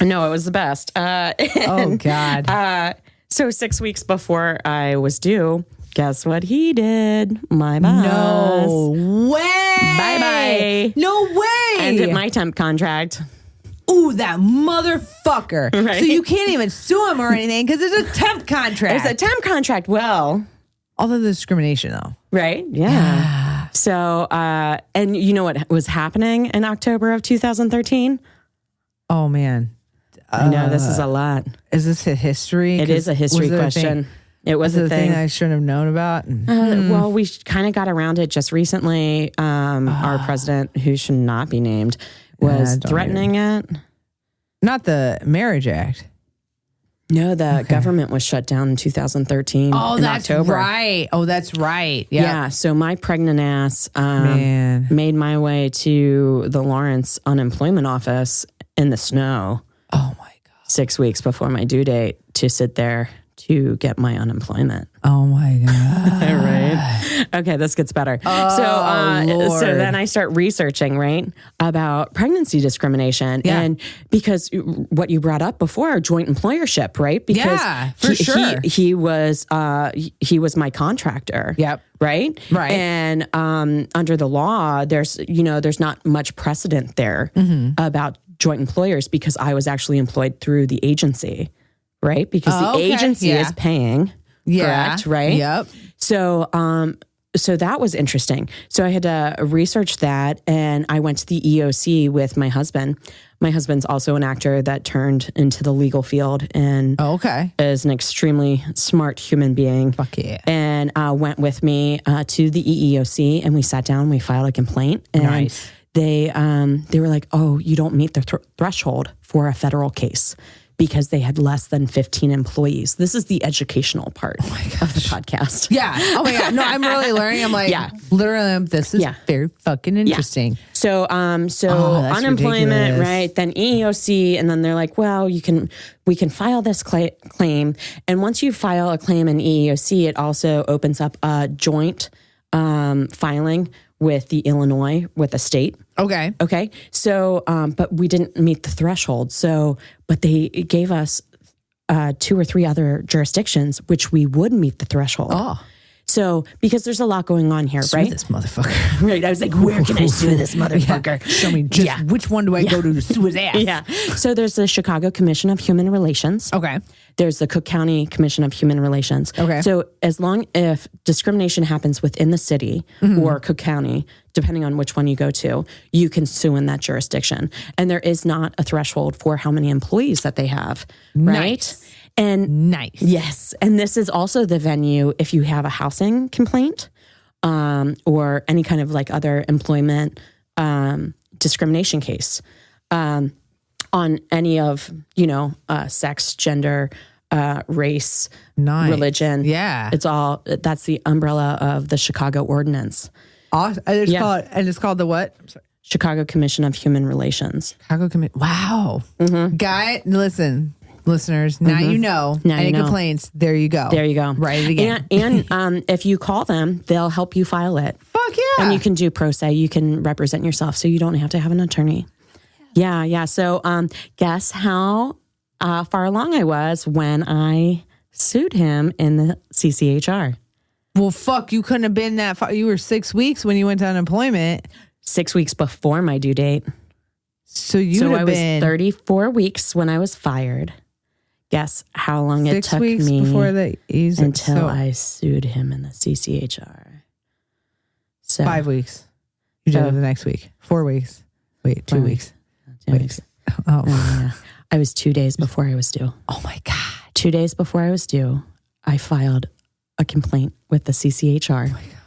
No, it was the best. Oh, God. So 6 weeks before I was due, guess what he did? My boss. No way. Bye-bye. No way. Ended my temp contract. Ooh, that motherfucker. Right. So you can't even sue him or anything because it's a temp contract. It's a temp contract. Well. Although the discrimination, though. Right? Yeah. So, and you know what was happening in October of 2013? Oh, man. I know, this is a lot. Is this a history? It is a history question. It was a thing I shouldn't have known about. Well, we kind of got around it just recently. Our president, who should not be named, was threatening it. Not the Marriage Act. No, the government was shut down in 2013. Oh, in that's October. right. Oh, that's right. Yep. Yeah. So my pregnant ass made my way to the Lawrence unemployment office in the snow. Oh, my God. 6 weeks before my due date to sit there to get my unemployment. Oh my God. Right. Okay, this gets better. So then I start researching, right, about pregnancy discrimination. Yeah. And because what you brought up before, joint employership, right? Because sure. He was my contractor. Yep. Right. And under the law, there's not much precedent there about joint employers because I was actually employed through the agency. Right? Because the agency is paying. Correct, right? Yep. So that was interesting. So I had to research that, and I went to the EOC with my husband. My husband's also an actor that turned into the legal field and is an extremely smart human being. Fuck yeah. And went with me to the EEOC, and we sat down, we filed a complaint. And they were like, oh, you don't meet the threshold for a federal case, because they had less than 15 employees. This is the educational part of the podcast. Yeah. Oh my God. No, I'm really learning. I'm like, literally, this is very fucking interesting. Yeah. So unemployment, ridiculous. right? Then EEOC, and then they're like, well, we can file this claim. And once you file a claim in EEOC, it also opens up a joint filing with the Illinois, with the state. Okay. So, but we didn't meet the threshold. So, but they gave us 2 or 3 other jurisdictions, which we would meet the threshold. So, because there's a lot going on here, Sue right? this motherfucker. Right. I was like, where can I sue this motherfucker? Show me just which one do I go to sue his ass? Yeah. So there's the Chicago Commission of Human Relations. Okay. There's the Cook County Commission of Human Relations. Okay. So as long if discrimination happens within the city or Cook County, depending on which one you go to, you can sue in that jurisdiction. And there is not a threshold for how many employees that they have. Right. Nice. And nice. Yes. And this is also the venue if you have a housing complaint or any kind of like other employment discrimination case on any of, sex, gender, race, religion. Yeah. That's the umbrella of the Chicago Ordinance. Awesome. It's called the what? I'm sorry. Chicago Commission of Human Relations. Chicago Commission. Wow. Guy, listen. Listeners, now you know. Now any you know. complaints, there you go. There you go. Write it again. And if you call them, they'll help you file it. Fuck yeah. And you can do pro se. You can represent yourself, so you don't have to have an attorney. Yeah. So guess how far along I was when I sued him in the CCHR. Well, fuck, you couldn't have been that far. You were 6 weeks when you went to unemployment. 6 weeks before my due date. So I was 34 weeks when I was fired. Guess how long it took me before until I sued him in the CCHR. So 5 weeks. You did it the next week. 4 weeks. Wait, 2 weeks. 2 weeks. Oh. Yeah. I was 2 days before I was due. Oh my God. 2 days before I was due, I filed a complaint with the CCHR. Oh my God.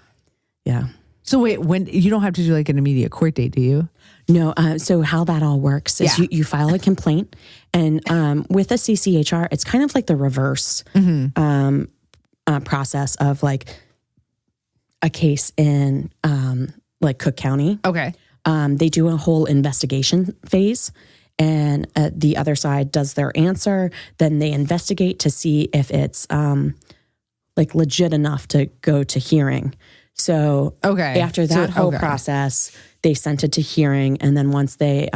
Yeah. So wait, when you don't have to do like an immediate court date, do you? No. So how that all works is you file a complaint, and with a CCHR, it's kind of like the reverse process of like a case in like Cook County. Okay. They do a whole investigation phase, and the other side does their answer. Then they investigate to see if it's like legit enough to go to hearing. So after that whole process, they sent it to hearing. And then once they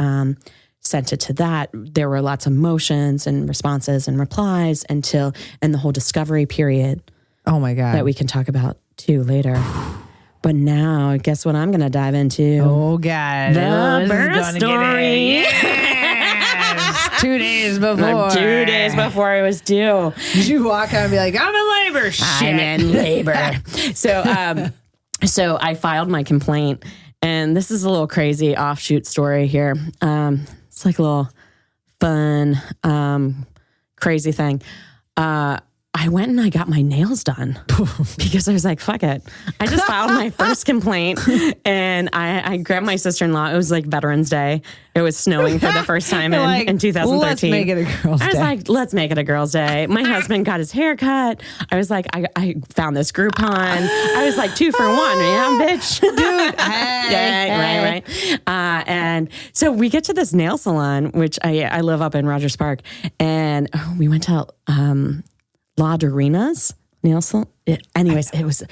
sent it to that, there were lots of motions and responses and replies and the whole discovery period. Oh my God. That we can talk about too later. But now, guess what I'm going to dive into? Oh God. The birth story. Yes. 2 days before. 2 days before I was due. Did you walk out and be like, I'm in labor? I'm in labor. So I filed my complaint, and this is a little crazy offshoot story here. It's like a little fun, crazy thing. I went and I got my nails done because I was like, fuck it. I just filed my first complaint, and I grabbed my sister-in-law. It was like Veterans Day. It was snowing for the first time in 2013. Let's make it a girl's day. I was like, let's make it a girl's day. My husband got his hair cut. I was like, I found this Groupon. I was like 2 for 1, bitch. Dude. Right. And so we get to this nail salon, which I live up in Rogers Park, and we went to La Dorina's nail salon. Anyways, it was a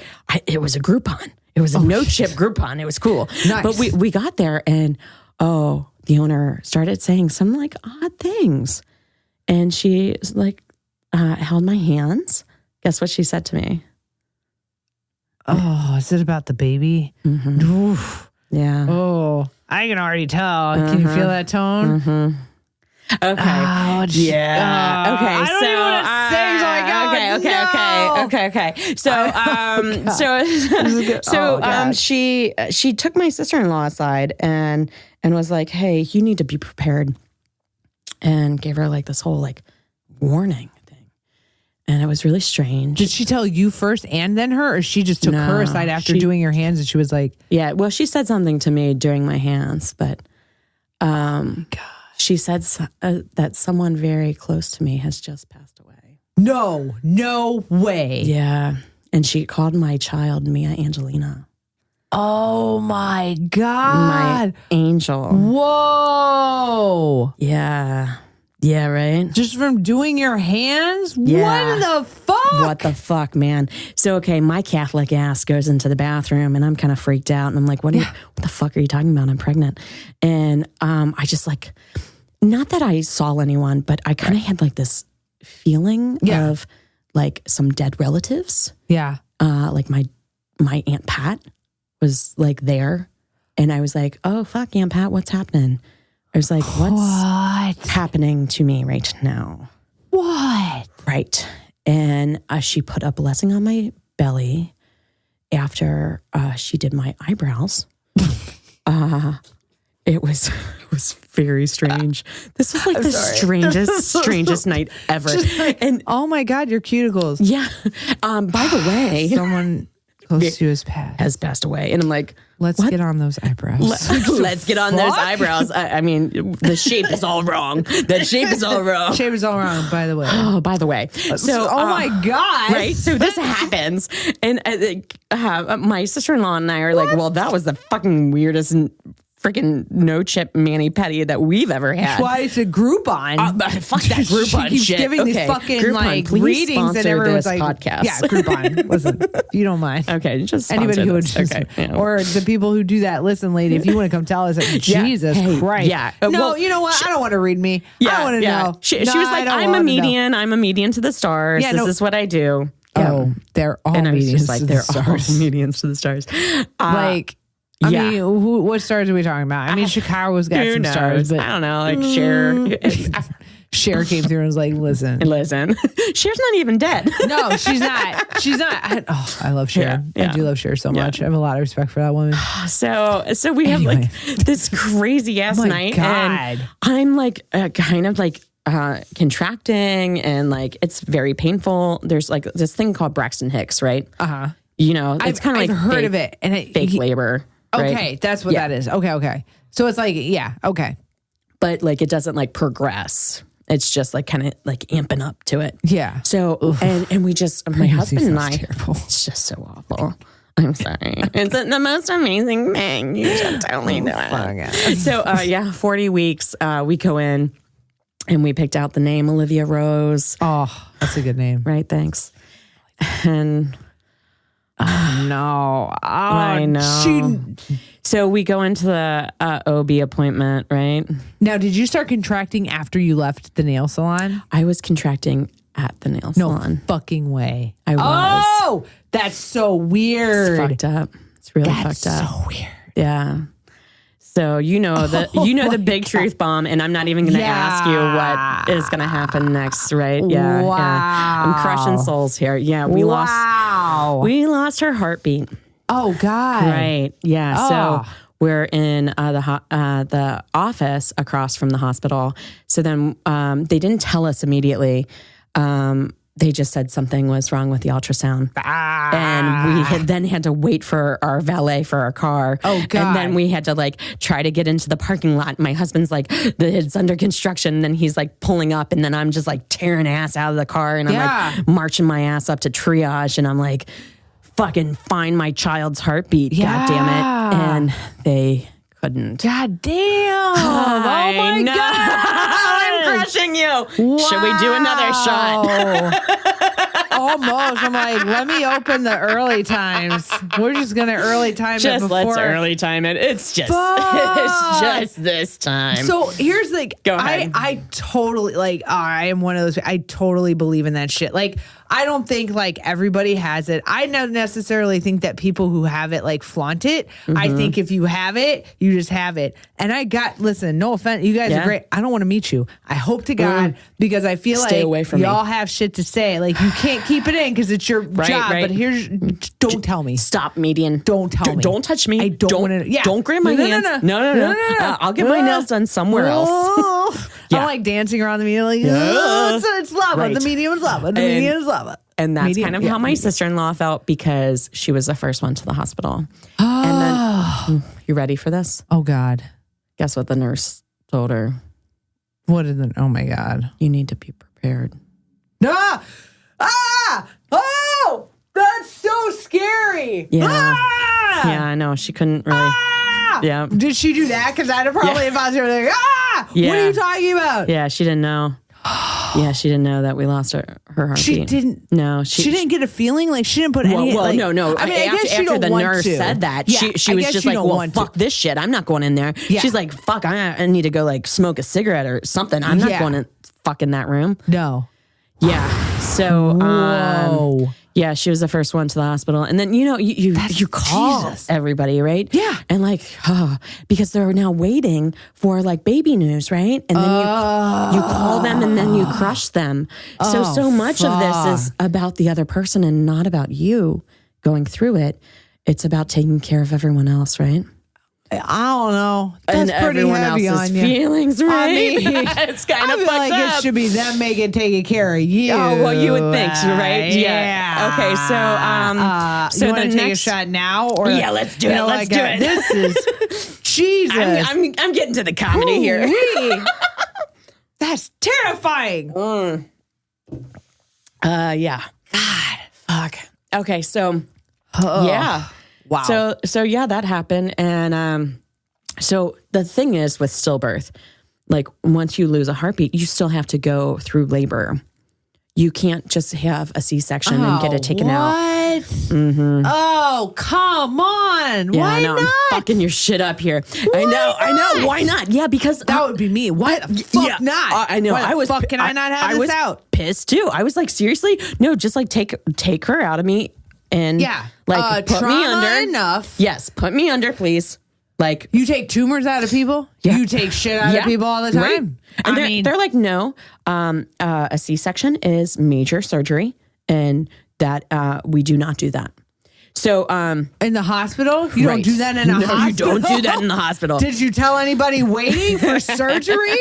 Groupon. It was a no-chip Groupon. It was cool. Nice. But we got there, and the owner started saying some like odd things, and she like held my hands. Guess what she said to me? Oh, is it about the baby? Mm-hmm. Oof. Yeah. Oh, I can already tell. Can you feel that tone? Mm-hmm. Okay. Ouch. Yeah. Okay. I don't even want to say. So she took my sister-in-law aside and was like, "Hey, you need to be prepared," and gave her like this whole like warning thing, and it was really strange. Did she tell you first and then her, or she just took her aside after doing your hands and she was like, "Yeah." Well, she said something to me during my hands, but God. She said that someone very close to me has just passed away. No way. Yeah. And she called my child Mia Angelina. Oh my God. My angel. Whoa. Yeah. Yeah, right? Just from doing your hands? Yeah. What the fuck? What the fuck, man? So, okay, my Catholic ass goes into the bathroom and I'm kind of freaked out. And I'm like, what the fuck are you talking about? I'm pregnant. And I just like, not that I saw anyone, but I kind of had like this feeling of like some dead relatives. Yeah. like my Aunt Pat was like there. And I was like, oh, fuck, Aunt Pat, what's happening? I was like, what's happening to me right now? What? Right. And she put a blessing on my belly after she did my eyebrows. It was very strange. This was like strangest night ever. Like, and oh my God, your cuticles. Yeah. By the way, someone close to has passed away. And I'm like, let's get on those eyebrows. Let's get on those eyebrows. I mean, the shape is all wrong. The shape is all wrong. Shape is all wrong, by the way. Oh, by the way. So, oh my God. Right? So this happens. And my sister-in-law and I are like, well, that was the fucking weirdest freaking no chip mani-pedi that we've ever had. Why is it Groupon? Fuck that Groupon she keeps shit. giving these fucking Groupon, like readings and everyone's like, podcast. Yeah, Groupon. Listen, if you don't mind. Okay, just anybody who would just, yeah. or the people who do that. Listen, lady, if you want to come tell us, Jesus Christ. Yeah. No, well, you know what? I don't want to read me. I want to know. She was like, I'm a median. I'm a median to the stars. Yeah, this is what I do. Oh, they're all and medians. Just like, they're all medians to the stars. I mean, what stars are we talking about? I mean, Chicago's got some stars, but I don't know, like Cher. Cher came through and was like, listen. Cher's not even dead. No, she's not. I love Cher. I do love Cher so much. I have a lot of respect for that woman. So we have like this crazy ass night. And I'm like kind of like contracting and like it's very painful. There's like this thing called Braxton Hicks, right? Uh-huh. You know, it's kind of like I've heard of it. And fake labor. Okay, right? that's what that is. Okay. So it's like, okay. But like it doesn't like progress. It's just like kind of like amping up to it. Yeah. So, and we just, my husband and I, terrible. It's just so awful. I'm sorry. It's the most amazing thing. You should totally do it. So, 40 weeks, we go in and we picked out the name Olivia Rose. Oh, that's a good name. Right. Thanks. And no. I know. So we go into the OB appointment, right? Now, did you start contracting after you left the nail salon? I was contracting at the nail salon. No fucking way. I was. Oh, that's so weird. It's fucked up. It's really fucked up. So weird. Yeah. So the big truth bomb, and I'm not even going to ask you what is going to happen next, right? Yeah, wow. Yeah. I'm crushing souls here. Yeah, we lost her heartbeat. Oh God! Right? Yeah. So we're in the office across from the hospital. So then they didn't tell us immediately. They just said something was wrong with the ultrasound. And we had to wait for our valet for our car. Oh, God. And then we had to like try to get into the parking lot. My husband's like, it's under construction. And then he's like pulling up. And then I'm just like tearing ass out of the car. And I'm like marching my ass up to triage. And I'm like, fucking find my child's heartbeat. God damn it. And they couldn't. God damn. Oh my God. I'm crushing you. Wow. Should we do another shot? Almost. I'm like, let me open the early times. We're just going to early time it before. Let's early time it. It's just this time. So here's like, go ahead. I totally like, I am one of those, I totally believe in that shit. Like, I don't think like everybody has it. I don't necessarily think that people who have it like flaunt it. Mm-hmm. I think if you have it, you just have it. And listen, no offense. You guys are great. I don't want to meet you. I hope to God, because I feel Stay away from y'all me. Have shit to say. Like you can't keep it in because it's your job. Right. But don't tell me. Stop, median. Don't tell me. Don't touch me. I don't want to. Yeah. Don't grab my hands. No. I'll get my nails done somewhere else. I'm like dancing around the medium. Like, it's lava. Right. The medium is lava. The medium is lava. And that's kind of how my sister-in-law felt because she was the first one to the hospital. And then, you ready for this? Oh, God. Guess what the nurse told her? What did oh, my God. You need to be prepared. Oh, that's so scary. Yeah. Yeah, I know. She couldn't really. Yeah. Did she do that? Because I'd have probably if I was like, Yeah. What are you talking about? Yeah, she didn't know. Yeah, she didn't know that we lost her heartbeat. She didn't. No, she didn't get a feeling like she didn't put any. Well, like, no. I mean, after the nurse said that, she was just like, "Well, fuck this shit. I'm not going in there." Yeah. She's like, "Fuck, I need to go like smoke a cigarette or something. I'm not going to fuck in that room." No. Yeah. So, Yeah, she was the first one to the hospital. And then, you call everybody, right? Yeah. And because they're now waiting for like baby news, right? And then you call them and then you crush them. So much of this is about the other person and not about you going through it. It's about taking care of everyone else, right? I don't know. That's and pretty everyone heavy else's on you. feelings, right? I mean, it's kind of I feel fucked like up. it should be them taking care of you. Oh, well, you would think, right? Yeah. Okay, so you the want to take a next shot now, or let's do it. Let's do it. This is Jesus. I'm getting to the comedy here. That's terrifying. Yeah. God, fuck. Okay, so yeah. Wow. So yeah, that happened. And so the thing is with stillbirth, like once you lose a heartbeat, you still have to go through labor. You can't just have a C-section and get it taken out. What? Mm-hmm. Oh, come on. Yeah, Why not? I'm fucking your shit up here. I know. Why not? Yeah, because that would be me. Why the fuck not? I know. Why the fuck can I not have this out? Pissed too. I was like, seriously? No, just like take her out of me and like put me under. Enough. Yes, put me under, please. Like you take tumors out of people. Yeah. You take shit out of people all the time. Right. And they're like, no. A C-section is major surgery, and that we do not do that. So in the hospital, you don't do that in a hospital. You don't do that in the hospital. Did you tell anybody waiting for surgery?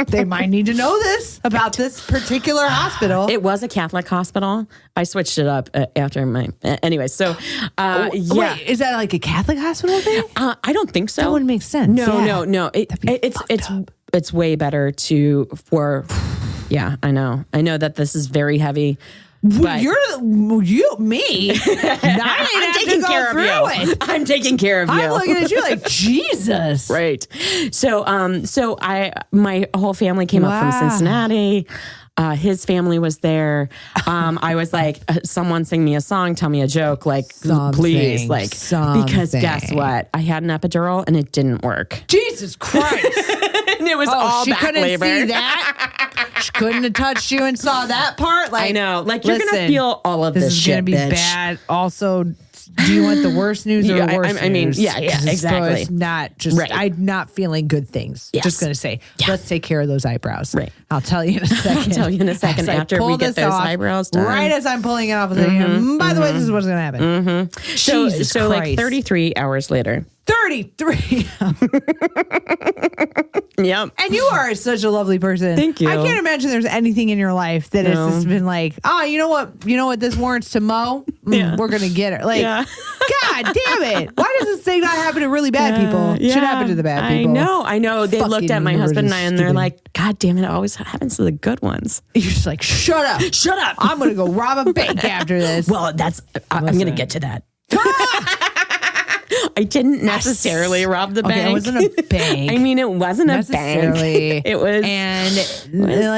They might need to know this about this particular hospital. It was a Catholic hospital. I switched it up after my. Anyway, so yeah, wait, is that like a Catholic hospital thing? I don't think so. That wouldn't make sense. No. It's way better for. Yeah, I know that this is very heavy. But me. I'm taking care of you. I'm taking care of you. I'm looking at you like Jesus. Right. So my whole family came up from Cincinnati. His family was there. I was like, someone sing me a song, tell me a joke, like please, because guess what? I had an epidural and it didn't work. Jesus Christ. And it was all she back couldn't labor. see that. She couldn't have touched you and saw that part. Like I know, like you're gonna feel all of this shit, is gonna be bitch. bad. Also, do you want the worst news or worse news? I mean, yeah, exactly. It's not just. Right. I'm not feeling good things. Yes. Just gonna say, let's take care of those eyebrows. Right. I'll tell you in a second. After we get those eyebrows done. Right as I'm pulling it off, by the way, this is what's gonna happen. Mm-hmm. So like 33 hours later. 33. Yep. And you are such a lovely person. Thank you. I can't imagine there's anything in your life that has just been like, you know what this warrants to mow? We're going to get it. Like, God damn it. Why does this thing not happen to really bad people? It should happen to the bad people. I know. They looked at my husband and I and they're like, God damn it. It always happens to the good ones. You're just like, shut up. Shut up. I'm going to go rob a bank after this. Well, I'm going to get to that. I didn't necessarily rob the bank. It wasn't a bank. I mean, it wasn't a bank. It was,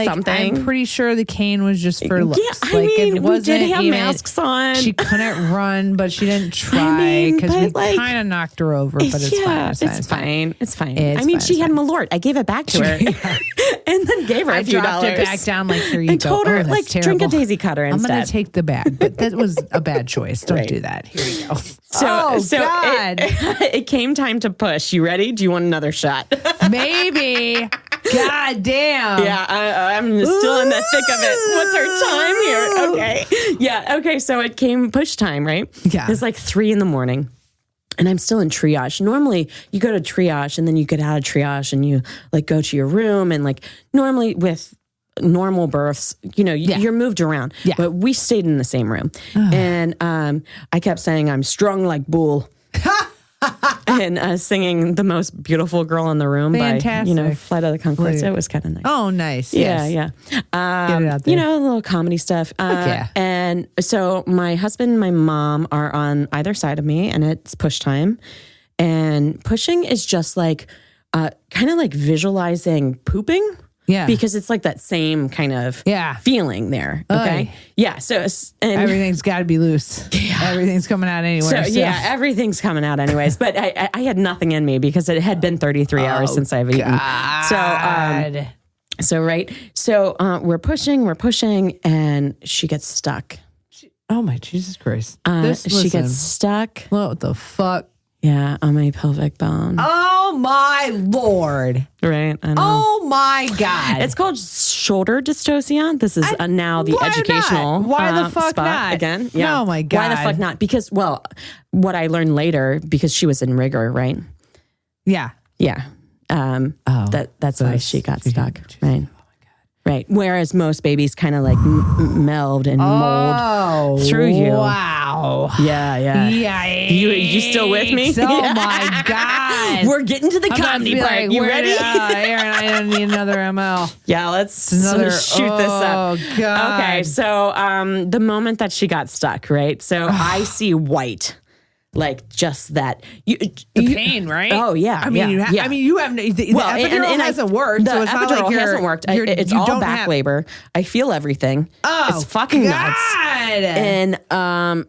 something. I'm pretty sure the cane was just for looks. Yeah, I mean, we did have masks on. She couldn't run, but she didn't try because we kind of knocked her over. But it's fine. It's fine. I mean, she had Malort. I gave it back to her, and then gave her a few dollars. I dropped it back down like here you go. And told her like drink a Daisy Cutter instead. I'm going to take the bag, but that was a bad choice. Don't do that. Here you go. So God. It came time to push. You ready? Do you want another shot? Maybe. God damn. Yeah, I'm still in the thick of it. What's our time here? Okay. Yeah, okay. So it came push time, right? Yeah. It's like 3 a.m. And I'm still in triage. Normally, you go to triage and then you get out of triage and you like go to your room. And like normally with normal births, you're moved around. Yeah. But we stayed in the same room. And I kept saying, I'm strong like bull. And singing The Most Beautiful Girl in the Room Fantastic. by, Flight of the Conchords. It was kind of nice. Oh, nice. Yeah, yes. yeah. Get it out there. A little comedy stuff. Yeah. And so my husband and my mom are on either side of me, and it's push time. And pushing is just like, kind of like visualizing pooping. Yeah. Because it's like that same kind of feeling there. Okay. Yeah. So everything's got to be loose. Yeah. Everything's coming out anyway. So yeah, everything's coming out anyways. But I had nothing in me because it had been 33 hours since I've eaten. So we're pushing, and she gets stuck. Oh my Jesus Christ. She gets stuck. What the fuck? Yeah, on my pelvic bone. Oh my Lord. Right. I know. Oh my God. It's called shoulder dystocia. This is now the educational Why the fuck spot not? again. Yeah. Oh my God. Why the fuck not? Because, well, what I learned later, because she was in rigor, right? Yeah. Yeah. That's why she got stuck. Right. Right. Whereas most babies kind of like meld and mold through you. Wow. Yeah. You still with me? Oh my God. We're getting to the comedy part. Like, you ready? Aaron, I need another ML. Yeah, let's shoot this up. Oh God. Okay. So the moment that she got stuck, right? So I see white. Like just that, the pain, right? Oh yeah, I mean, yeah. you have the epidural hasn't worked. The so it's not like hasn't worked. It's all back labor. I feel everything. Oh, it's fucking God. nuts. And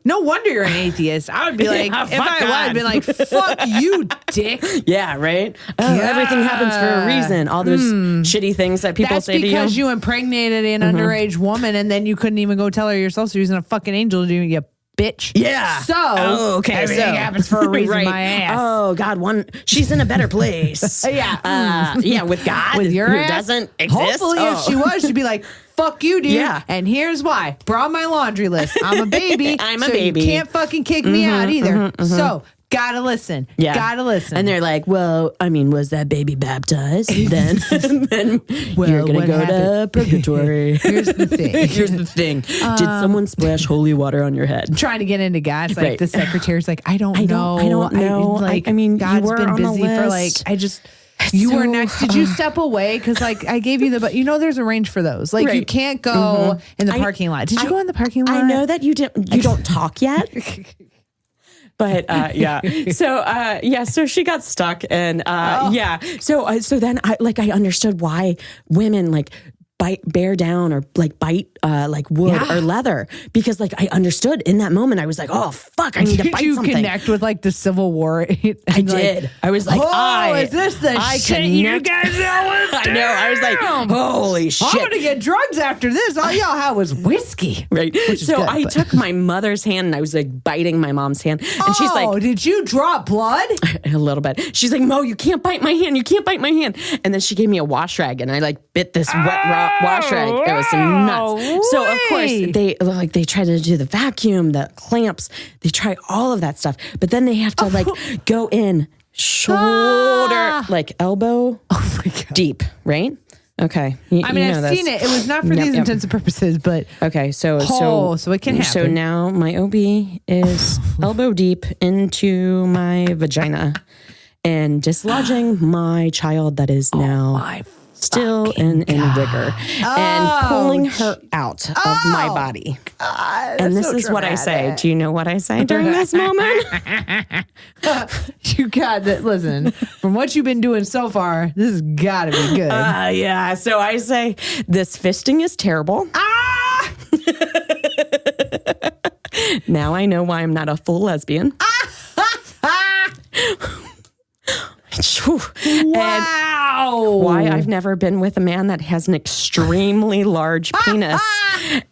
no wonder you're an atheist. I would be like, Yeah, if I was, I'd be like, fuck you, dick. Yeah, right. Everything happens for a reason. All those shitty things that people say to you. That's because you impregnated an underage woman, and then you couldn't even go tell her yourself. So you're using a fucking angel to do you. Bitch. Yeah. So everything happens for a reason. Right. My ass. Oh God, she's in a better place. Yeah. With God, with your who ass doesn't exist. Hopefully, if she was, she'd be like, "Fuck you, dude." Yeah. And here's why: brought my laundry list. I'm a baby. I'm a so baby. You can't fucking kick me out either. So. Gotta listen. Yeah. Gotta listen. And they're like, well, I mean, was that baby baptized? then you're going to go to purgatory. Here's the thing. Did someone splash holy water on your head? Trying to get into God. It's like the secretary's like, I don't know. I don't know. I mean, God's you were been on the busy for list. you were next. Did you step away? Because I gave you there's a range for those. Like you can't go in the parking lot. Did you go in the parking lot? I know that you don't talk yet. But yeah, so she got stuck, and so then I understood why women bear down or bite wood or leather, because I understood in that moment. I was like, oh fuck, I need to bite something. Did you connect with the Civil War? I did. I was like, is this the shit you guys know? I know. I was like, holy shit. I'm gonna get drugs after this. All y'all had was whiskey. Right. So I took my mother's hand and I was biting my mom's hand, and she's like, did you drop blood? A little bit. She's like, Mo, you can't bite my hand. You can't bite my hand. And then she gave me a wash rag, and I bit this wet wash rag. It was nuts. So of course they try to do the vacuum, the clamps. They try all of that stuff, but then they have to go in shoulder, elbow deep, right? Okay. I've seen it. It was not for these intensive purposes, but okay. So it can happen. So now my OB is elbow deep into my vagina and dislodging my child that is now still in rigor, and pulling her out of my body. God, and this is dramatic. What I say. Do you know what I say during this moment? You got that. Listen, from what you've been doing so far, this has got to be good. Yeah. So I say, this fisting is terrible. Now I know why I'm not a full lesbian. Wow. Why I've never been with a man that has an extremely large penis.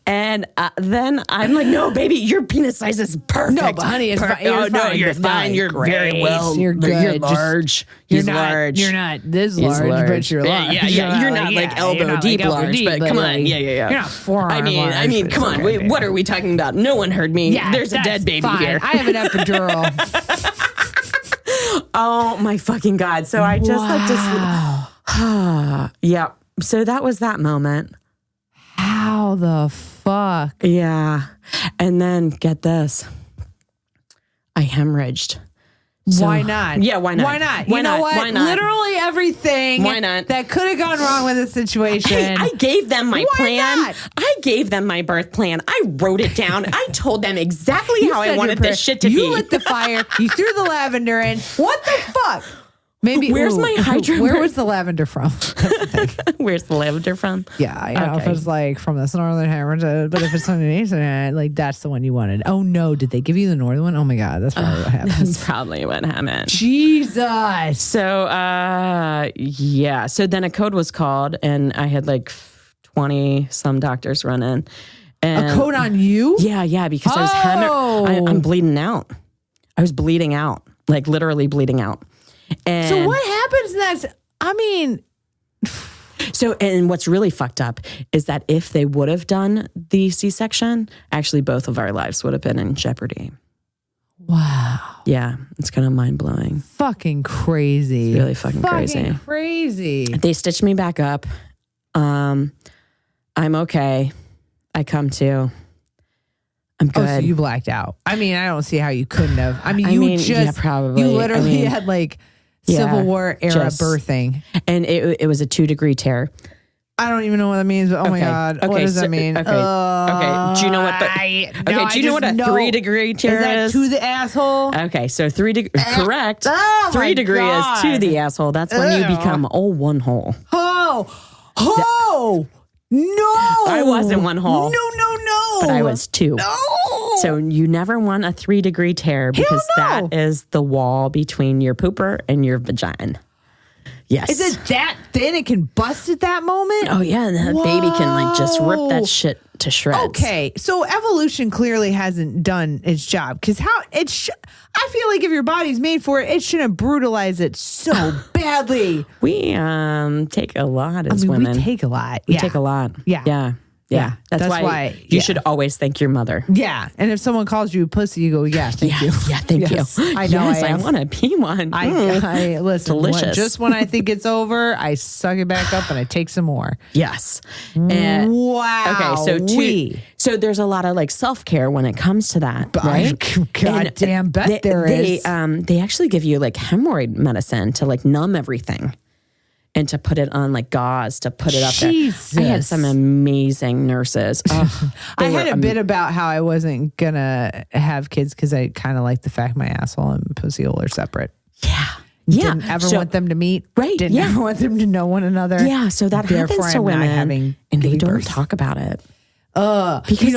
And then I'm like, no, baby, your penis size is perfect. No, but honey, it's fine. You're fine. You're very well. You're good. You're large. He's large. You're not this large, but you're large. Yeah, you're not elbow deep large, but come on. Yeah. You're not forearm large. I mean, come on. Wait, what are we talking about? No one heard me. Yeah, there's a dead baby here. I have an epidural. Oh my fucking God. So I just yeah. So that was that moment. How the fuck? Yeah. And then get this. I hemorrhaged. So, why not? Yeah, why not? Why not? Why you know not? what? Why not? Literally everything why not? that could have gone wrong with the situation. I gave them my plan. Not? I gave them my birth plan. I wrote it down. I told them exactly how I wanted this shit to be. You lit the fire. You threw the lavender in. What the fuck? Maybe where's my hydrant? Where was the lavender from? Where's the lavender from? Yeah, I know if it's from this northern hemisphere, but if it's from the eastern, that's the one you wanted. Oh no, did they give you the northern one? Oh my God, that's probably what happened. That's probably what happened. Jesus. So yeah. So then a code was called, and I had 20 some doctors run in. And a coat on you? Yeah, because I was I'm bleeding out. I was bleeding out, like literally bleeding out. And so what happens next? I mean... So, and what's really fucked up is that if they would have done the C-section, actually both of our lives would have been in jeopardy. Wow. Yeah, it's kind of mind-blowing. Fucking crazy. It's really fucking crazy. They stitched me back up. I'm okay. I come to. I'm good. Oh, so you blacked out. I mean, I don't see how you couldn't have. I mean, probably. You literally had like Civil War era birthing. And it was a 2-degree tear. I don't even know what that means, but my God. What does that mean? Okay. Do you know what do you know what a 3-degree tear is? To the asshole? Okay, so 3 degree correct. 3 degree is to the asshole. That's when you become one hole. No. I wasn't one hole. No. But I was 2. No. So you never want a 3-degree tear because that is the wall between your pooper and your vagina. Yes. Is it that thin? It can bust at that moment? Oh, yeah. And that baby can like just rip that shit to shreds. Okay. So evolution clearly hasn't done its job because I feel like if your body's made for it, it shouldn't brutalize it so badly. We take a lot as women. We take a lot. We take a lot. Yeah. That's why you should always thank your mother. Yeah. And if someone calls you a pussy, you go, yeah, thank you. Yeah, thank you. I know. Yes, I want to be one. I listen. Delicious. Just when I think it's over, I suck it back up and I take some more. Yes. Wow. Okay. So there's a lot of like self-care when it comes to that, right? Goddamn bet there is. They actually give you like hemorrhoid medicine to like numb everything. And to put it on like gauze to put it up Jesus. there. I had some amazing nurses. I had a bit about how I wasn't gonna have kids because I kind of like the fact my asshole and pussy hole are separate. Yeah. Didn't ever want them to meet. Right. Didn't ever want them to know one another. Yeah. So that happens to women, and they don't talk about it. Because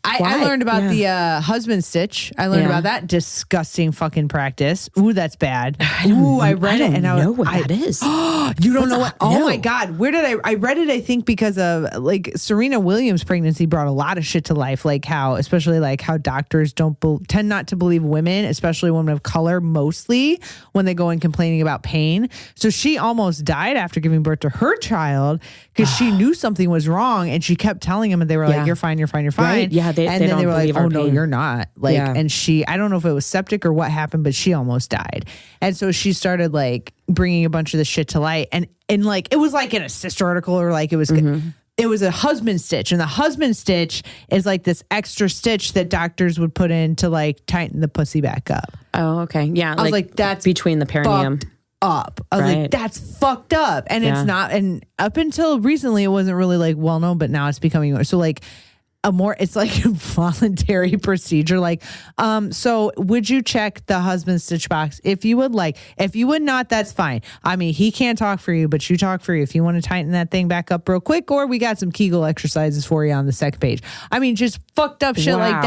I learned about the husband stitch. I learned about that disgusting fucking practice. Ooh, that's bad. I read it and I know what that is. You don't know what? Oh my God. Where did I read it? I think because of like Serena Williams' pregnancy brought a lot of shit to life. Like how, especially like how doctors tend not to believe women, especially women of color, mostly when they go in complaining about pain. So she almost died after giving birth to her child because she knew something was wrong and she kept telling him and they were like, you're fine. Right? Yeah, and then they were like, "Oh no, you're not." Like, and I don't know if it was septic or what happened, but she almost died. And so she started like bringing a bunch of the shit to light, and like it was like in a sister article or like it was a husband stitch, and the husband stitch is like this extra stitch that doctors would put in to like tighten the pussy back up. Oh, okay, yeah. I was like, that's between the perineum. Up. I was like, that's fucked up, and it's not. And up until recently, it wasn't really like well known, but now it's becoming so like. It's like a voluntary procedure. Like, so would you check the husband stitch box? If you would like, if you would not, that's fine. I mean, he can't talk for you, but you talk for you. If you want to tighten that thing back up real quick, or we got some Kegel exercises for you on the second page. I mean, just fucked up shit like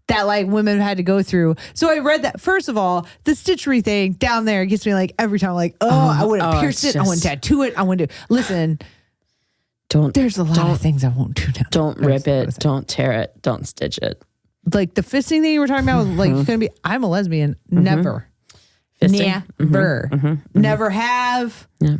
that like women had to go through. So I read that. First of all, the stitchery thing down there gets me like every time like, I wouldn't pierce it. I wouldn't tattoo it. I wouldn't listen. There's a lot of things I won't do now. Don't rip it. Don't tear it. Don't stitch it. Like the fisting thing you were talking about, like it's gonna be. I'm a lesbian. Never. Fisting? Never. Never have. Yeah.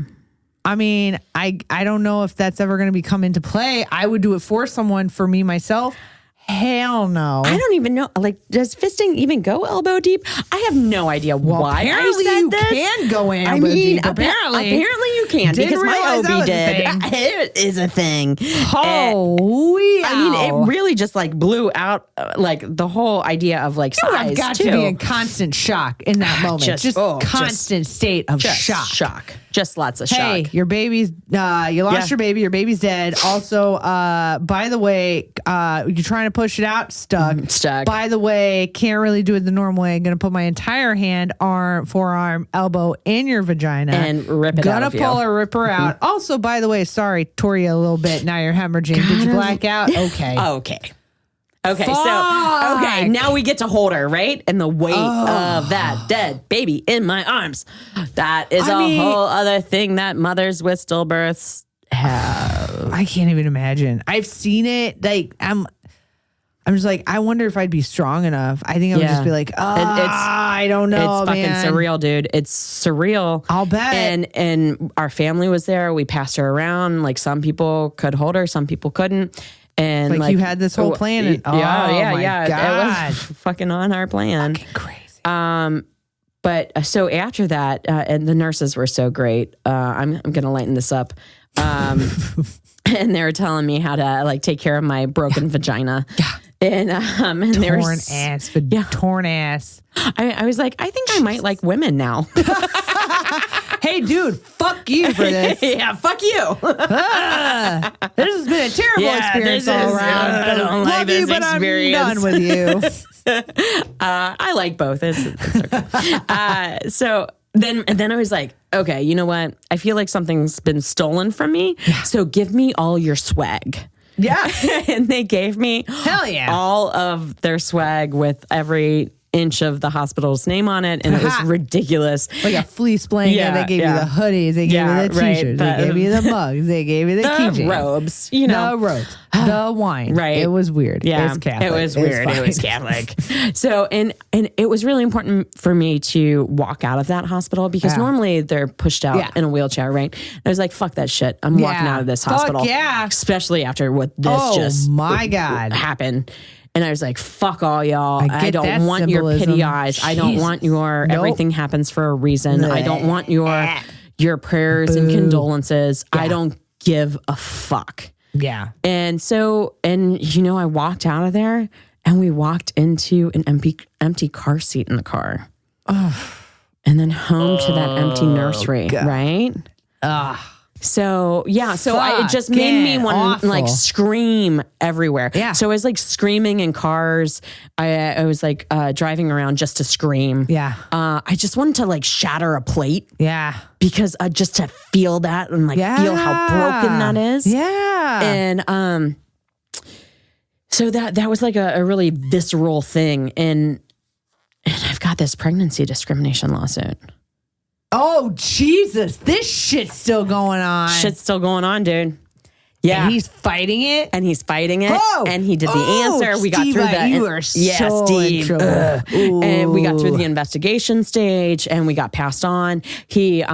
I mean, I don't know if that's ever gonna be come into play. I would do it for someone. For me myself, hell no. I don't even know. Like, does fisting even go elbow deep? I have no idea why apparently I said you this. can go in elbow deep. Apparently you can because my OB did. It is a thing. Oh, I mean, it really just like blew out like the whole idea of like size. I've got to be in constant shock in that moment. Just constant state of shock. Just lots of shock. Hey, your baby's, you lost your baby. Your baby's dead. Also, by the way, you're trying to push it out. Stuck. By the way, can't really do it the normal way. I'm going to put my entire hand, arm, forearm, elbow in your vagina. And rip it out of you. Gonna pull her, rip her out. Also, by the way, sorry, tore you a little bit. Now you're hemorrhaging. Did you black out? Okay. Okay, so now we get to hold her, right? And the weight of that dead baby in my arms. That is a whole other thing that mothers with stillbirths have. I can't even imagine. I've seen it. Like I'm just like, I wonder if I'd be strong enough. I think I would just be like, I don't know. It's fucking surreal, dude. It's surreal. I'll bet. And our family was there. We passed her around. Like some people could hold her, some people couldn't. And like you had this whole plan. And, yeah. God. It was fucking on our plan. Fucking crazy. But so after that, and the nurses were so great. I'm going to lighten this up. And they were telling me how to like take care of my broken vagina. Yeah. And they were torn ass. I was like, I think I might like women now. Hey, dude, fuck you for this. Yeah, fuck you. This has been a terrible experience all around. I don't like this experience. I'm done with you. I like both. It's okay. So then I was like, okay, you know what? I feel like something's been stolen from me. Yeah. So give me all your swag. Yeah. And they gave me all of their swag with every inch of the hospital's name on it. And it was ridiculous. Like a fleece blanket. They gave you the hoodies. They gave you the t-shirts. They gave you the mugs. They gave you the keychains. Robes. You know. The robes. The wine. Right. It was weird. Yeah. It was Catholic. It was weird. It was Catholic. So, and it was really important for me to walk out of that hospital because normally they're pushed out in a wheelchair, right? I was like, fuck that shit. I'm walking out of this hospital. Yeah. Especially after what this happened. And I was like, fuck all y'all. I don't want your pity eyes. I don't want your everything happens for a reason. Blech. I don't want your prayers and condolences. Yeah. I don't give a fuck. Yeah. And so, I walked out of there and we walked into an empty car seat in the car. And then home to that empty nursery, right? So it just made me want to like scream everywhere. Yeah. So I was like screaming in cars. I was like driving around just to scream. Yeah. I just wanted to like shatter a plate. Yeah. Because just to feel that and like feel how broken that is. Yeah. And so that was like a really visceral thing. And I've got this pregnancy discrimination lawsuit. Oh, Jesus. This shit's still going on. Shit's still going on, dude. Yeah. And he's fighting it? And he did the answer. We got through that. You are Steve. And we got through the investigation stage and we got passed on. He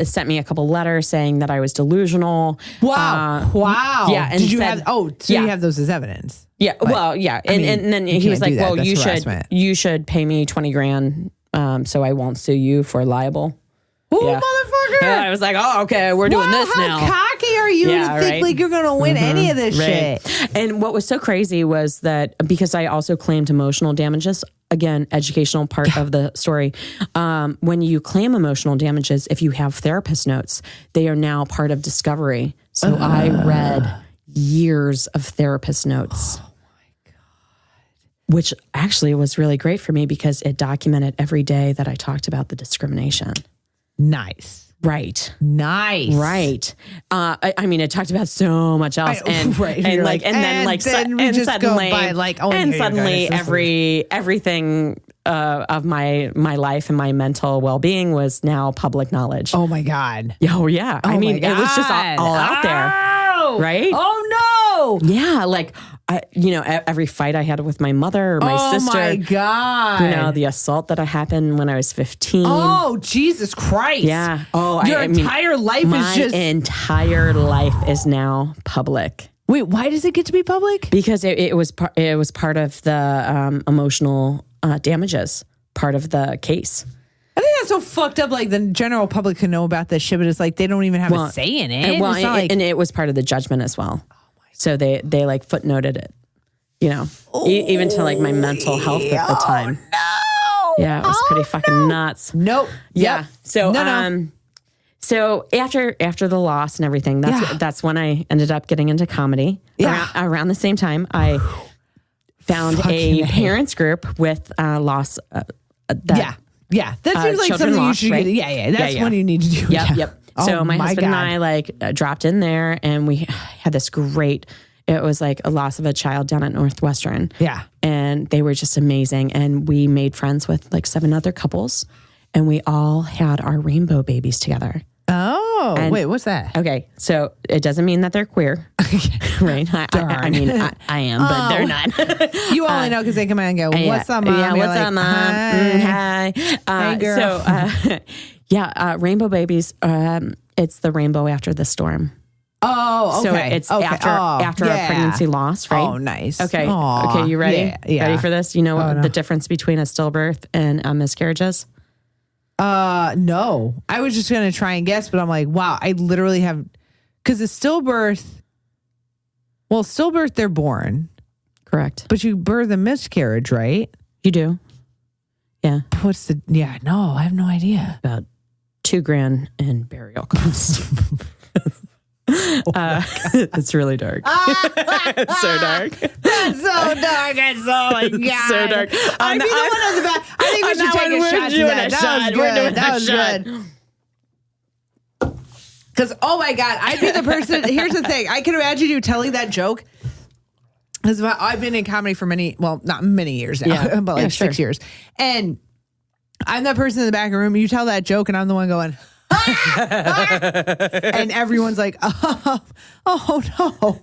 sent me a couple letters saying that I was delusional. Wow. Yeah. And did you you have those as evidence? Yeah. But, and then he was like, well, you should pay me $20,000 so I won't sue you for libel. Ooh, motherfucker. Yeah, I was like, oh, okay, we're doing this now. How cocky are you to think like you're going to win any of this shit? And what was so crazy was that because I also claimed emotional damages, again, educational part of the story. When you claim emotional damages, if you have therapist notes, they are now part of discovery. So I read years of therapist notes. Oh my God. Which actually was really great for me because it documented every day that I talked about the discrimination. Nice. Right. Nice. Right. I mean, it talked about so much else, suddenly everything of my life and my mental well-being was now public knowledge. Oh my God. Oh yeah. I mean, it was just all out there. Right. Oh no. Yeah. Like, every fight I had with my mother or my sister. Oh my God. The assault that happened when I was 15. Oh, Jesus Christ. Yeah. Oh, Your entire life is just... My entire life is now public. Wait, why does it get to be public? Because it was part of the emotional damages, part of the case. I think that's so fucked up. Like the general public can know about this shit, but it's like they don't even have a say in it. And it was part of the judgment as well. So they like footnoted it, even to like my mental health at the time. No. Yeah, it was pretty fucking nuts. Nope. Yeah. Yep. So so after the loss and everything, that's when I ended up getting into comedy. Yeah. Around the same time, I found a parents group with loss. Yeah. That seems like something you should get. Yeah. That's when you need to do. Yep. So my husband and I like dropped in there and we had this great, it was like a loss of a child down at Northwestern. Yeah. And they were just amazing. And we made friends with like 7 other couples and we all had our rainbow babies together. Oh. Oh, And- wait, what's that? Okay, so it doesn't mean that they're queer, right? I mean, I am, but they're not. You only know because they come out and go, what's up, mom? Yeah, You're what's like, up, mom? Hi. Hi. Hey, girl. So, rainbow babies, it's the rainbow after the storm. Oh, okay. So it's okay. after a pregnancy loss, right? Oh, nice. Okay. Aw. Okay, you ready? Yeah. Ready for this? You know what no. the difference between a stillbirth and a miscarriage is? No. I was just going to try and guess, but I'm like, wow, I literally have, because a stillbirth, they're born, Correct. but you birth a miscarriage, right? You do. Yeah. No, I have no idea. About $2,000 in burial costs. It's really dark. It's so dark. That's so dark. It's so, my God. So dark. I'd be the one on the back. I think we should take a shot to that. That was good. Because, oh my God, I'd be the person. Here's the thing. I can imagine you telling that joke. Because I've been in comedy for not many years now, but like 6 years. And I'm that person in the back of the room. You tell that joke, and I'm the one going, and everyone's like, oh no.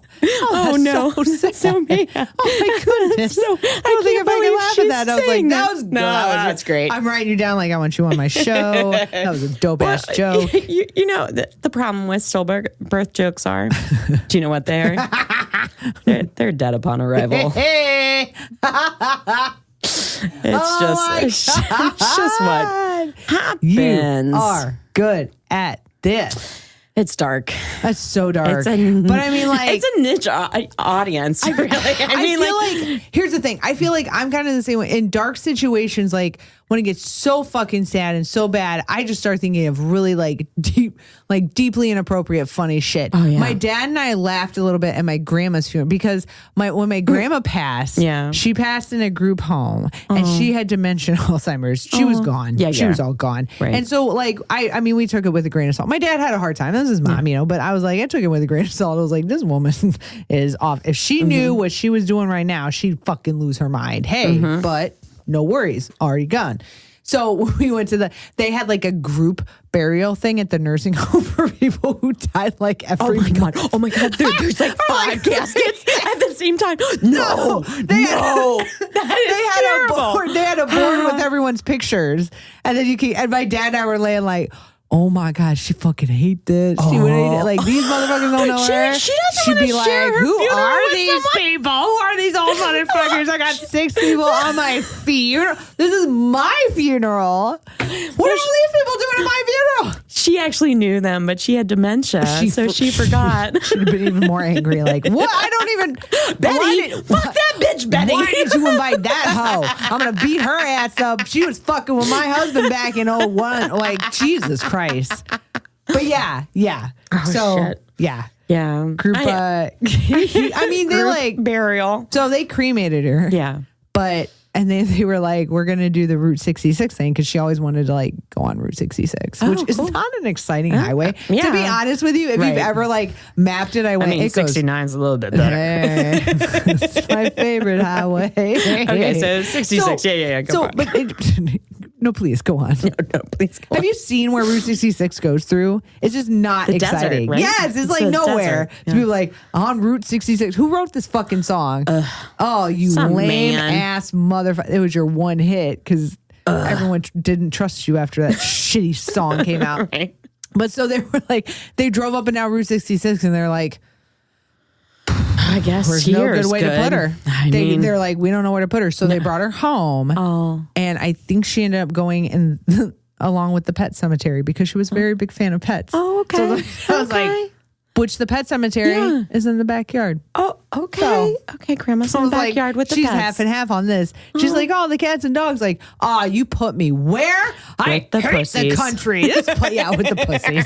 Oh no. That's so me. Oh my goodness. I don't think if I can laugh at that. I was like, that was good. No, that's great. I'm writing you down like I want you on my show. That was a dope ass joke. You know, the problem with stillbirth jokes are, do you know what they are? they're dead upon arrival. It's just what happens. You are good at this. It's dark. That's so dark. But I mean, like, it's a niche audience. Really. I feel like here's the thing. I feel like I'm kind of the same way in dark situations. Like when it gets so fucking sad and so bad, I just start thinking of really deeply inappropriate, funny shit. Oh, yeah. My dad and I laughed a little bit at my grandma's funeral because when my grandma passed, she passed in a group home and she had dementia, Alzheimer's. She was gone. She was all gone. Right. And so like I mean, we took it with a grain of salt. My dad had a hard time. That was his mom, but I was like, I took it with a grain of salt. I was like, this woman is off. If she knew what she was doing right now, she'd fucking lose her mind. Hey, but no worries, already gone. So we went to they had like a group burial thing at the nursing home for people who died like every month. Oh my God. There's like 5 caskets at the same time. No. They had a board with everyone's pictures. And then and my dad and I were laying like, oh my God, she fucking hate this. She would hate it. Like these motherfuckers don't know her. She doesn't She'd be want to share like, her who funeral are with these people? Who are these old motherfuckers? I got 6 people on my funeral. This is my funeral. What are these people doing at my funeral? She actually knew them, but she had dementia, so she forgot. She'd have been even more angry. Like, what? I don't even. Betty, fuck that bitch, Betty. Why did you invite that hoe? I'm going to beat her ass up. She was fucking with my husband back in 01. Like, Jesus Christ. But yeah. Oh, so, shit. yeah. Group, I mean, they like. Burial. So they cremated her. Yeah. And then they were like, we're going to do the Route 66 thing because she always wanted to like go on Route 66, which is not an exciting highway. Yeah. To be honest with you, if you've ever like mapped it, I 69 is a little bit better. It's my favorite highway. Okay, so 66. Go no, please go on. No, please go on. Have you seen where Route 66 goes through? It's just not the exciting. Desert, right? Yes, it's like nowhere. To be like, on Route 66. Who wrote this fucking song? Oh, you lame ass motherfucker. It was your one hit because everyone didn't trust you after that shitty song came out. Right. But so they were like, they drove up and down Route 66 and they're like, I guess there's no good way to put her. They're like, we don't know where to put her. So they brought her home. Oh. And I think she ended up going in along with the pet cemetery because she was a very big fan of pets. Oh, okay. So I was like, which the pet cemetery is in the backyard. Oh, okay. Okay, Grandma's in the backyard with the she's pets. Half and half on this. She's like, oh, the cats and dogs. Like, you put me where? I hate the country. With the pussies.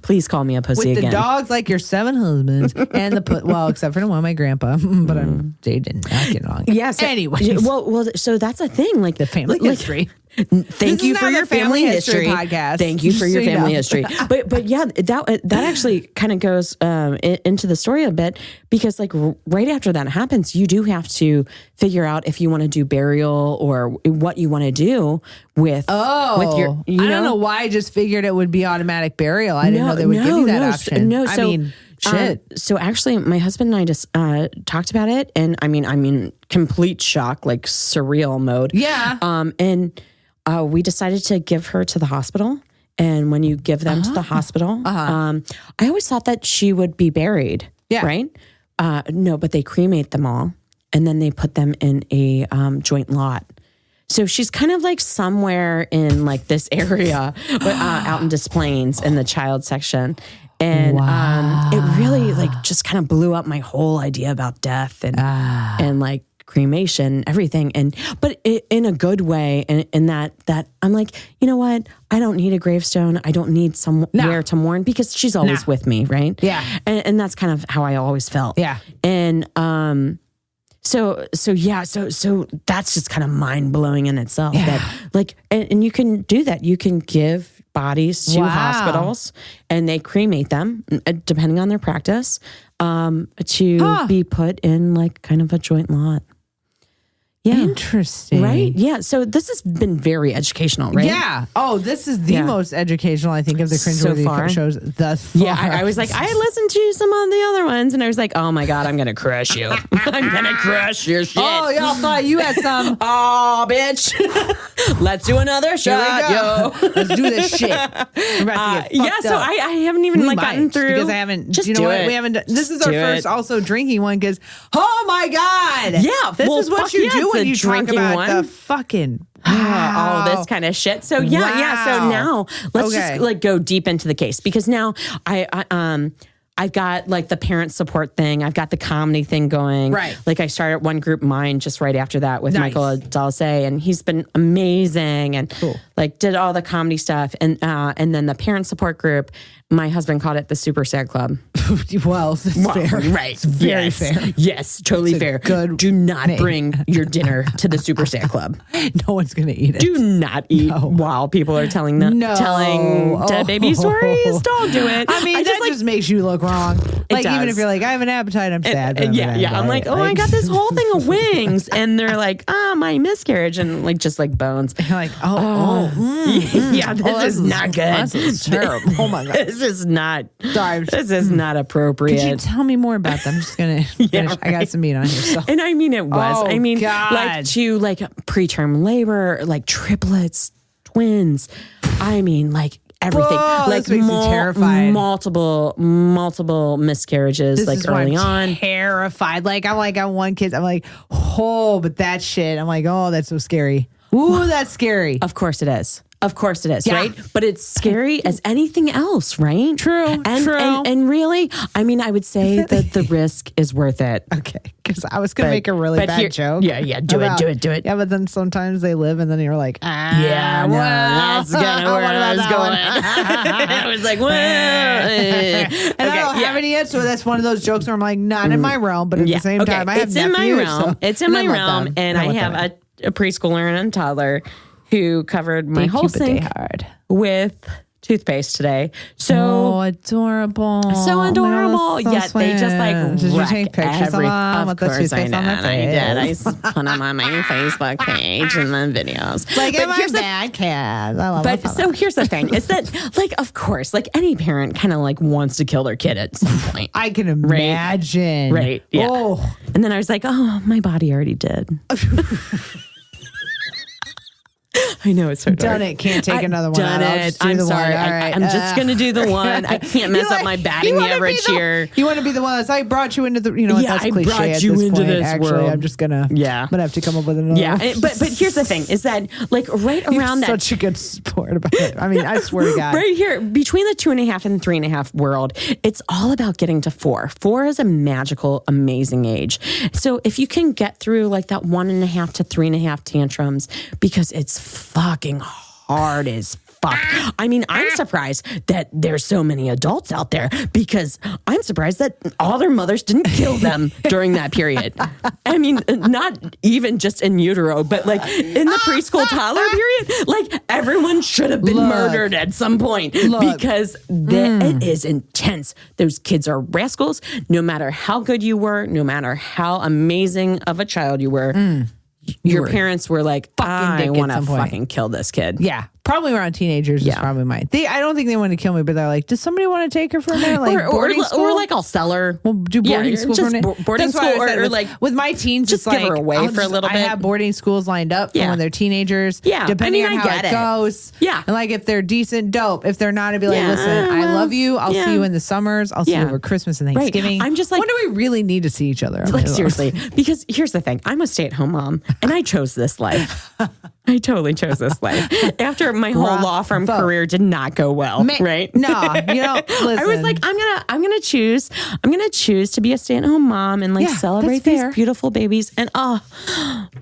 Please call me a pussy with again. The dogs like your 7 husbands and except for the one, my grandpa. But they did not get along. Yes. Anyway. Well, so that's a thing. Like the family history. Thank you for your family history podcast. Thank you for your family history. But yeah, that actually kind of goes into the story a bit, because like right after that happens, you do have to figure out if you want to do burial or what you want to do with your. I don't know why I just figured it would be automatic burial. I didn't know they would give you that option. No, I mean, shit. So actually, my husband and I just talked about it, and I mean, complete shock, like surreal mode. Yeah. And we decided to give her to the hospital. And when you give them to the hospital, I always thought that she would be buried. Yeah. Right? No, but they cremate them all, and then they put them in a joint lot. So she's kind of like somewhere in like this area, but out in Des Plaines in the child section. And it really like just kind of blew up my whole idea about death and like cremation, everything. But in a good way. And in that I'm like, you know what? I don't need a gravestone. I don't need somewhere to mourn, because she's always with me. Right. Yeah. And that's kind of how I always felt. Yeah. And, So that's just kind of mind blowing in itself. Yeah. That like, and you can do that. You can give bodies to hospitals, and they cremate them depending on their practice, to be put in like kind of a joint lot. Yeah. Interesting. Right? Yeah. So this has been very educational, right? Yeah. Oh, this is the most educational, I think, of the Cringeworthy shows thus far. Yeah. I was like, I listened to some of the other ones, and I was like, oh my God, I'm going to crush you. I'm going to crush your shit. Oh, y'all thought you had some. Oh, bitch. Let's do another shot, yo. Let's do this shit. So I haven't even gotten through. Because I haven't, just you know do what? it. We haven't, this is our first also drinking one, because, oh my God. Yeah. This is what you do when you talk about one. the fucking all this kind of shit. So yeah. So now let's just like go deep into the case, because now I've got like the parent support thing. I've got the comedy thing going. Right. Like I started One Group Mind just right after that with Michael Dalsay, and he's been amazing, and like did all the comedy stuff. And then the parent support group, my husband called it the Super Sad Club. Well, it's fair. Right. It's very fair. Yes, totally fair. Good Do not bring your dinner to the Super Sad Club. No one's going to eat it. Do not eat while people are telling dead baby stories. Don't do it. I mean, that just makes you look wrong. Like, even if you're like, I have an appetite, I'm sad. I'm like, I got this whole thing of wings. And they're like, my miscarriage. And like, just like bones. You're like, this is not good. This is terrible. Oh my God. This is not. Sorry. This is not appropriate. Could you tell me more about that? I'm just gonna finish. I got some meat on here. So. And I mean, it was. Oh, I mean, God. like to like preterm labor, like triplets, twins. I mean, like everything. Whoa, like this makes me terrified. Multiple miscarriages. This like is early I'm on. Terrified. Like I'm like on one kid. I'm like, but that shit. I'm like, that's so scary. Ooh, that's scary. Of course it is. Right? But it's scary as anything else, right? True. And really, I mean, I would say that the risk is worth it. Okay, because I was going to make a really bad joke. Yeah, do it. Yeah, but then sometimes they live, and then you're like, that's kind of where I was going. I was like, and I don't have any yet, so that's one of those jokes where I'm like, not in my realm, but at the same time, I have nephews. It's in my realm, and I have a preschooler and a toddler who covered my whole sink with toothpaste today. So adorable. So adorable. So yet sweet. they just like Did you take pictures of them with the course I toothpaste did. on their face? I put them on my Facebook page and the videos. Like, am I bad cat? I love it. But so here's the thing is that, like, of course, like any parent kind of like wants to kill their kid at some point. I can imagine. Right. Yeah. Oh. And then I was like, my body already did. I know it's so dark. Done it. Can't take another one. Done it. I'm sorry. I'm just going to do the one. I can't mess up my batting average here. You want to be the one that's I brought you into the, that's I cliche brought at you this into point. this Actually, world. I'm just going to, I'm going to have to come up with another one. But here's the thing is that like right around that. Such a good sport about it. I mean, I swear to God. Right here, between the 2.5 and 3.5 world, it's all about getting to 4. 4 is a magical, amazing age. So if you can get through like that 1.5 to 3.5 tantrums, because it's fucking hard as fuck? I mean, I'm surprised that there's so many adults out there because I'm surprised that all their mothers didn't kill them during that period. I mean, not even just in utero, but like in the preschool toddler period, like everyone should have been murdered at some point because it is intense. Those kids are rascals. No matter how good you were, no matter how amazing of a child you were, your parents were like, I want to fucking kill this kid. Yeah. Probably around teenagers is probably mine. I don't think they want to kill me, but they're like, does somebody want to take her for a minute? Like boarding school? Or like I'll sell her. We'll do boarding school for a minute. Boarding school or like with my teens, just give her away for a little bit. I have boarding schools lined up for when they're teenagers. Yeah. Depending on how it goes. Yeah. And like if they're decent, dope. If they're not, I'd be like, listen, I love you. I'll see you in the summers. I'll see you over Christmas and Thanksgiving. I'm just like, when do we really need to see each other? Like seriously, because here's the thing. I'm a stay-at-home mom and I chose this life. I totally chose this life. After my whole law firm career did not go well, right? No, you know, listen. I was like, I'm gonna choose to be a stay-at-home mom and like celebrate these beautiful babies. And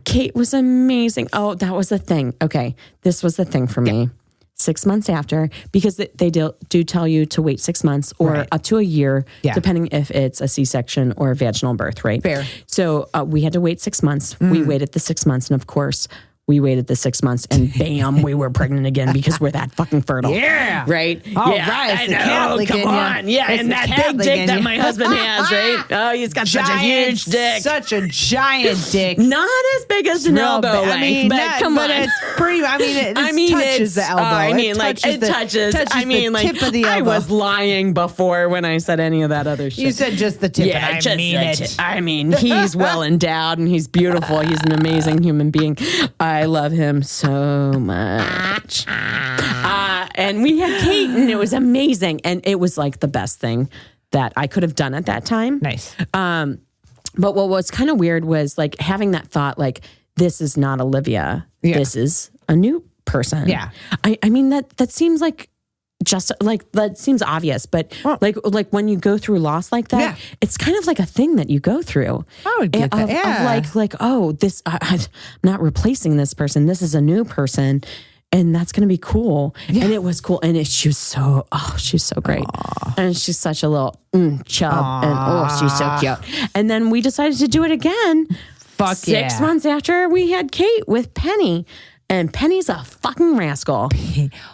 Kate was amazing. Oh, that was the thing. Okay, this was the thing for me. 6 months after, because they do tell you to wait 6 months or up to a year, depending if it's a C-section or a vaginal birth, right? Fair. So we had to wait 6 months. We waited the 6 months, and of course, we waited the 6 months, and bam, we were pregnant again because we're that fucking fertile. Yeah. Right? All right. I know. Come on. Yeah. And that big dick that my husband has, right? Oh, he's got such a huge dick. Such a giant dick. Not as big as an elbow length, but come on. It's pretty, it touches the elbow. It touches. I mean, like, tip of the elbow. I was lying before when I said any of that other shit. You said just the tip, and I mean it. I mean, he's well endowed and he's beautiful. He's an amazing human being. I love him so much. And we had Kate, and it was amazing. And it was like the best thing that I could have done at that time. Nice. But what was kind of weird was like having that thought, like, this is not Olivia. Yeah. This is a new person. Yeah. I mean, that seems like just like that seems obvious, but like when you go through loss like that, it's kind of like a thing that you go through. I would get that. Of like, oh, this I'm not replacing this person. This is a new person, and that's going to be cool. Yeah. And it was cool, and she's so great, and she's such a little chub, and she's so cute. And then we decided to do it again. 6 months after we had Kate with Penny. And Penny's a fucking rascal.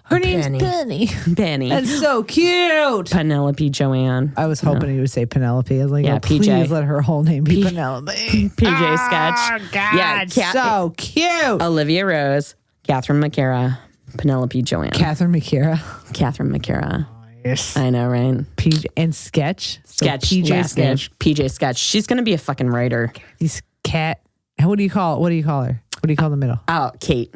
Her name's Penny. Penny. That's so cute. Penelope Joanne. I was hoping he would say Penelope. I was like, please let her whole name be Penelope. PJ Sketch. God, so cute. Olivia Rose, Catherine McCara, Penelope Joanne. Catherine McCara. Yes. I know, right? PJ and Sketch. Sketch. So PJ Sketch. PJ Sketch. She's going to be a fucking writer. These cat. What do you call her? What do you call the middle? Oh, Kate.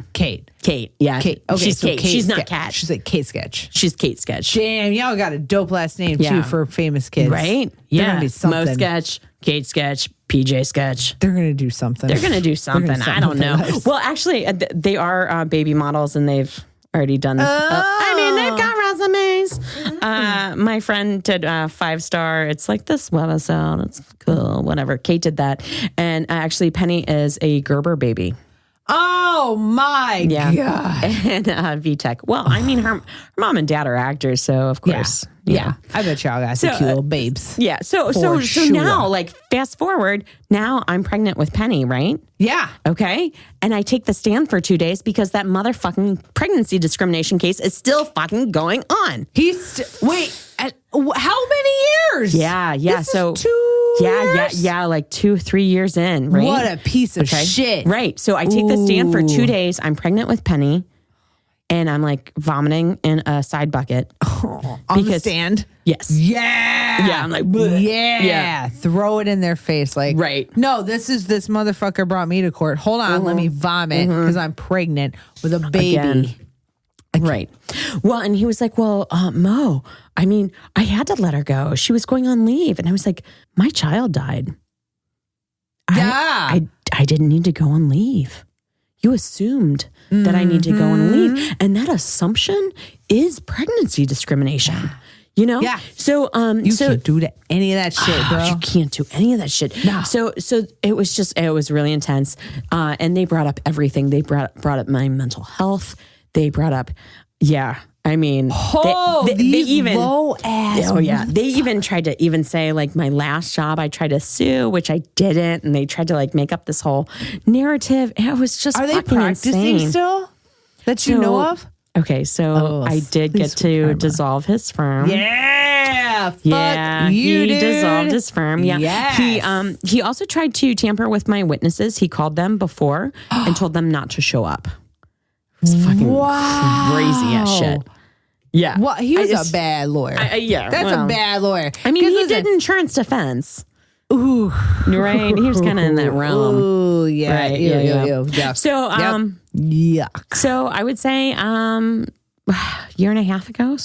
Yeah. Kate. Okay, she's so Kate. She's not Cat. She's like Kate Sketch. She's Kate Sketch. Damn, y'all got a dope last name too for famous kids. Right? They're gonna be something. Mo Sketch, Kate Sketch, PJ Sketch. They're gonna do something. I don't know. Well, actually, they are baby models, and they've already done. I mean, they've got resumes. My friend did 5-star. It's like this webisode. It's cool. Whatever. Kate did that, and actually, Penny is a Gerber baby. Oh my God. And VTech. Well, I mean, her mom and dad are actors, so of course. Yeah. I bet y'all got some cute little babes. Yeah. So now, like, fast forward, now I'm pregnant with Penny, right? Yeah. Okay. And I take the stand for 2 days because that motherfucking pregnancy discrimination case is still fucking going on. How many years? Yeah. This is 2 years? Yeah. Like 2-3 years in, right? What a piece of shit. Right. So I take the stand for 2 days. I'm pregnant with Penny. And I'm like vomiting in a side bucket. On the stand? Yes. Yeah. Yeah. I'm like, bleh. Yeah. Throw it in their face. Like, right. No, this motherfucker brought me to court. Hold on. Let me vomit because I'm pregnant with a baby. Again. Right. Well, and he was like, well, Mo, I mean, I had to let her go. She was going on leave. And I was like, my child died. Yeah. I didn't need to go on leave. You assumed that I need to go on leave. And that assumption is pregnancy discrimination. You know? Yeah. So you can't do any of that shit, bro. You can't do any of that shit. No. So it was really intense. And they brought up everything. They brought up my mental health. They brought up Yeah. I mean, they even low ass. Oh yeah, they even tried to even say like my last job I tried to sue, which I didn't, and they tried to like make up this whole narrative. It was just are they fucking practicing insane. Still that you know of? Okay, so I did get to dissolve his firm. Yeah, he dissolved his firm. Yeah, yes. He also tried to tamper with my witnesses. He called them before and told them not to show up. It's fucking crazy ass shit. Yeah. Well, he was a bad lawyer. That's a bad lawyer. I mean, he did insurance defense. Ooh. Right? He was kind of in that realm. Ooh, yeah. Right, Yeah. So, yuck. So I would say year and a half ago,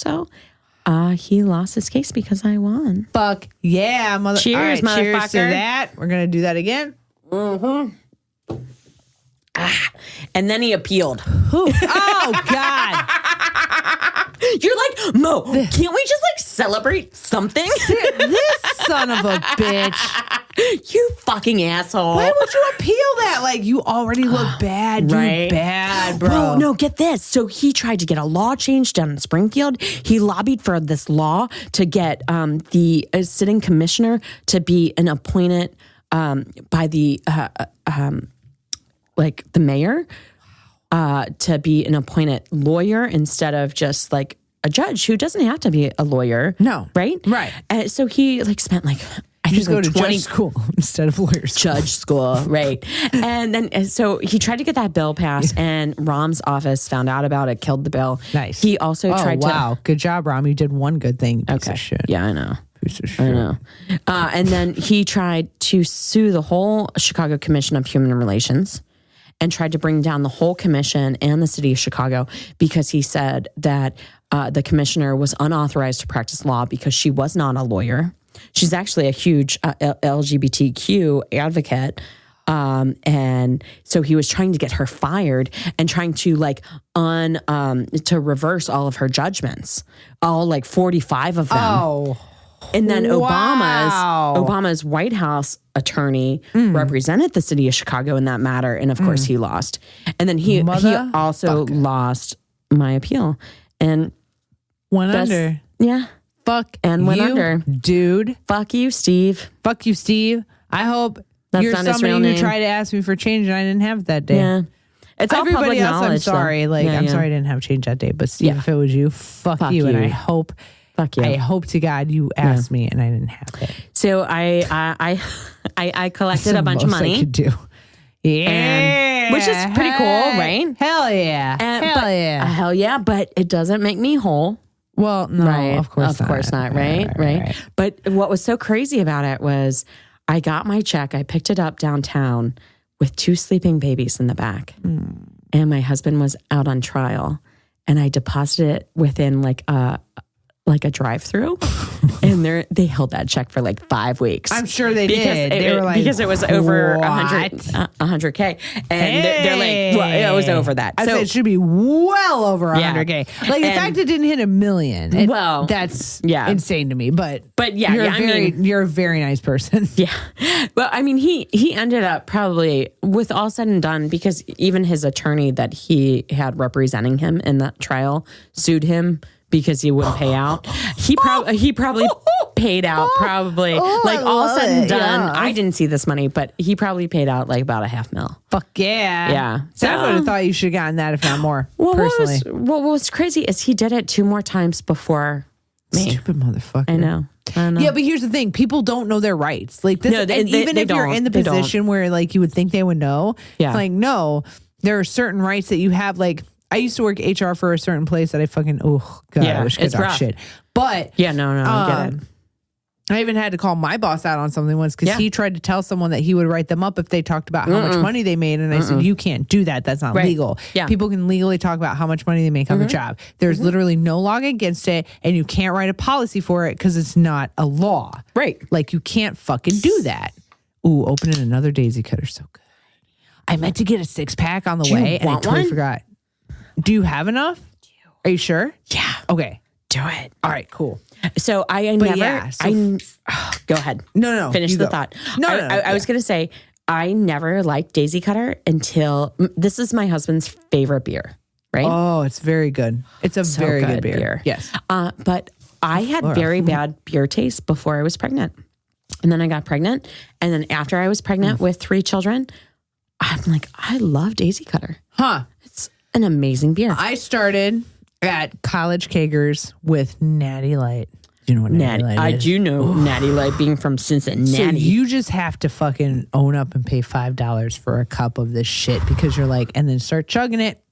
he lost his case because I won. Fuck yeah, Cheers, all right, motherfucker. Cheers to that. We're going to do that again. Mm-hmm. And then he appealed. Oh, God. You're like, Mo, can't we just like celebrate something? This son of a bitch. You fucking asshole. Why would you appeal that? Like, you already look bad. Dude, right? Bad, bro. Bro, no, get this. So he tried to get a law changed down in Springfield. He lobbied for this law to get the sitting commissioner to be an appointed by the like the mayor to be an appointed lawyer instead of just like a judge who doesn't have to be a lawyer. No. Right? Right. And so he like spent like, I think go like to 20 judge school instead of lawyers. Judge school, right. And then so he tried to get that bill passed and Rahm's office found out about it, killed the bill. Nice. He also tried to. Wow. Good job, Rahm. You did one good thing. Piece of shit. Yeah, I know. Piece of shit. I know. And then he tried to sue the whole Chicago Commission of Human Relations and tried to bring down the whole commission and the city of Chicago because he said that the commissioner was unauthorized to practice law because she was not a lawyer. She's actually a huge LGBTQ advocate. And so he was trying to get her fired and trying to like to reverse all of her judgments, all like 45 of them. Oh. And then Obama's White House attorney represented the city of Chicago in that matter. And of course he lost. And then he also lost my appeal. And went under. Yeah. Fuck and went under. Dude. Fuck you, Steve. Fuck you, Steve. I hope you're somebody who tried to ask me for change and I didn't have it that day. Yeah. It's all everybody public else. knowledge, I'm sorry. though. Like I'm sorry I didn't have change that day. But Steve, if it was you, fuck you. And I hope. Fuck you. I hope to God you asked me and I didn't have it. So I collected a bunch of money. I could do. Yeah. Which is pretty cool, right? Hell yeah. Hell yeah. But it doesn't make me whole. Well, no, right. Of course not. Right. But what was so crazy about it was I got my check. I picked it up downtown with 2 sleeping babies in the back. And my husband was out on trial. And I deposited it within like a drive-through, and they held that check for like 5 weeks. I'm sure they did. They were like, because it was over 100K, and they're like, well, it was over that. I said it should be well over 100K. Yeah. Like the fact it didn't hit $1 million. That's insane to me. But you're a very nice person. Yeah, but I mean, he ended up probably with all said and done because even his attorney that he had representing him in that trial sued him. Because he wouldn't pay out. He probably paid out like all said and done. Yeah. I didn't see this money, but he probably paid out like about $500,000. Fuck yeah. Yeah. So I would have thought you should have gotten that if not more, personally. What was crazy is he did it 2 more times before me. Stupid motherfucker. I know. Yeah, but here's the thing. People don't know their rights. Like this, even if you're in the position where like you would think they would know, it's like, no, there are certain rights that you have. Like, I used to work HR for a certain place that I fucking, I wish I could talk shit. But I get it. I even had to call my boss out on something once because he tried to tell someone that he would write them up if they talked about how much money they made. And I said, you can't do that. That's not legal. Yeah. People can legally talk about how much money they make on the job. There's literally no law against it. And you can't write a policy for it because it's not a law. Right. Like you can't fucking do that. Ooh, opening another Daisy Cutter. So good. I meant to get a 6-pack on the way and I totally forgot. Do you have enough? Are you sure? Yeah. Okay. Do it. All right, cool. So go ahead. No. Finish the thought. No. I was going to say, I never liked Daisy Cutter until this is my husband's favorite beer. right? Oh, it's very good. It's a So very good beer. Yes. But I had very bad beer taste before I was pregnant. And then I got pregnant. And then after I was pregnant with 3 children, I'm like, I love Daisy Cutter. Huh. It's an amazing beer. I started at College Kegers with Natty Light. Do you know what Natty Light is? I do know Natty Light being from Cincinnati. So you just have to fucking own up and pay $5 for a cup of this shit because you're like, and then start chugging it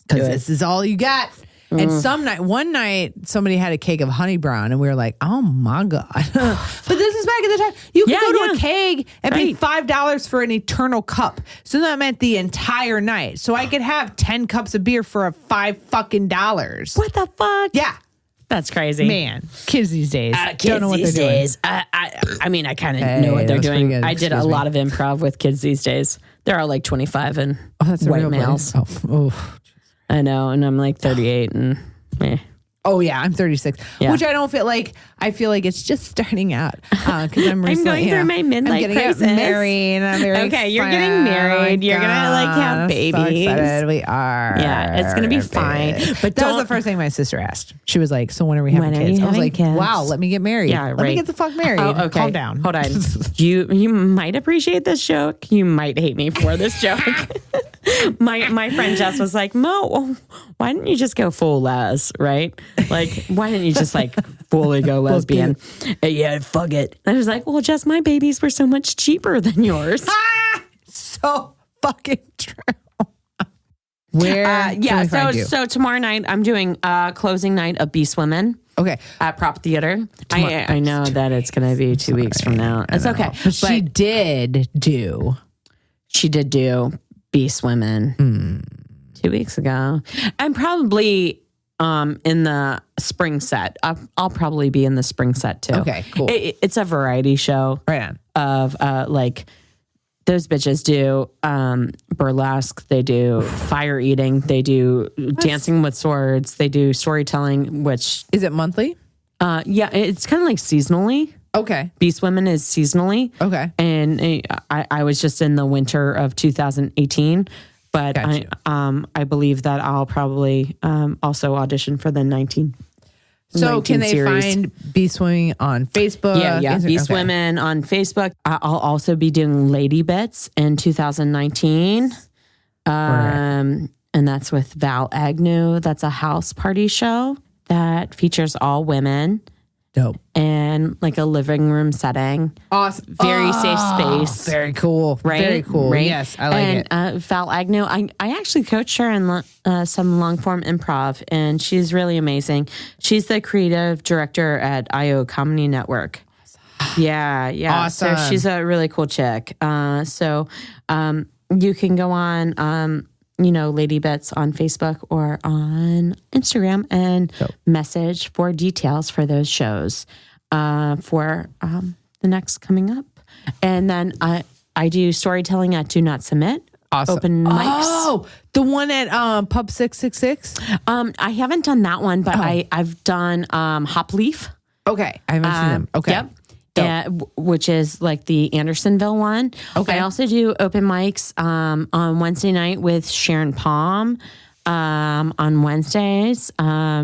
because this is all you got. And one night, somebody had a keg of honey brown, and we were like, "Oh my god!" But this is back in the time you could go to a keg and pay $5 for an eternal cup. So that meant the entire night. So I could have 10 cups of beer for $5 What the fuck? Yeah, that's crazy, man. Kids these days don't know what they're doing. I mean, I kind of know what they're doing. I did a lot of improv with kids these days. They're all like 25 and white males. Oh. I know, and I'm like 38 and Oh yeah, I'm 36, which I don't feel like. I feel like it's just starting out because I'm recently, I'm going through my midlife crisis. Married, and I'm very okay. You're getting married. You're gonna like have babies. So excited. We are. Yeah, it's gonna be fine. But that was the first thing my sister asked. She was like, "So when are we having kids?" I was like, kids? "Wow, let me get married. Yeah, let me get the fuck married. Oh, okay. Calm down. Hold on. You might appreciate this joke. You might hate me for this joke." My friend Jess was like, "Mo, why didn't you just go full les, right? Like, why didn't you just like fully go lesbian?" Yeah, fuck it. I was like, "Well, Jess, my babies were so much cheaper than yours." So fucking true. Where? So tomorrow night I'm doing closing night of Beast Women. Okay. At Prop Theater. I know that it's going to be 2 weeks from now. It's okay. But she did do Beast Women 2 weeks ago. I'm probably in the spring set. I'll probably be in the spring set too. Okay, cool. It's a variety show. Right on. Of like those bitches do burlesque, they do fire eating, they do dancing with swords, they do storytelling, which is it monthly? Yeah, it's kind of like seasonally. Okay. Beast Women is seasonally. Okay. And I was just in the winter of 2018, but gotcha. I believe that I'll probably also audition for the 19. So can they find Beast Women on Facebook? Yeah. Beast Women on Facebook. I'll also be doing Lady Bits in 2019. And that's with Val Agnew. That's a house party show that features all women. Dope. And like a living room setting. Awesome. Very safe space. Very cool. Right? Very cool. Right? Yes, I like it. And Val Agnew, I actually coached her in some long form improv, and she's really amazing. She's the creative director at IO Comedy Network. Yeah. Awesome. So she's a really cool chick. So you can go on Lady Bits on Facebook or on Instagram and message for details for those shows for the next coming up. And then I do storytelling at Do Not Submit. Awesome. Open mics. Oh, the one at Pub 666? I haven't done that one, but I've done Hop Leaf. Okay. I haven't seen them. Okay. Yep. Which is like the Andersonville one. Okay. I also do open mics on Wednesday night with Sharon Palm on Wednesdays.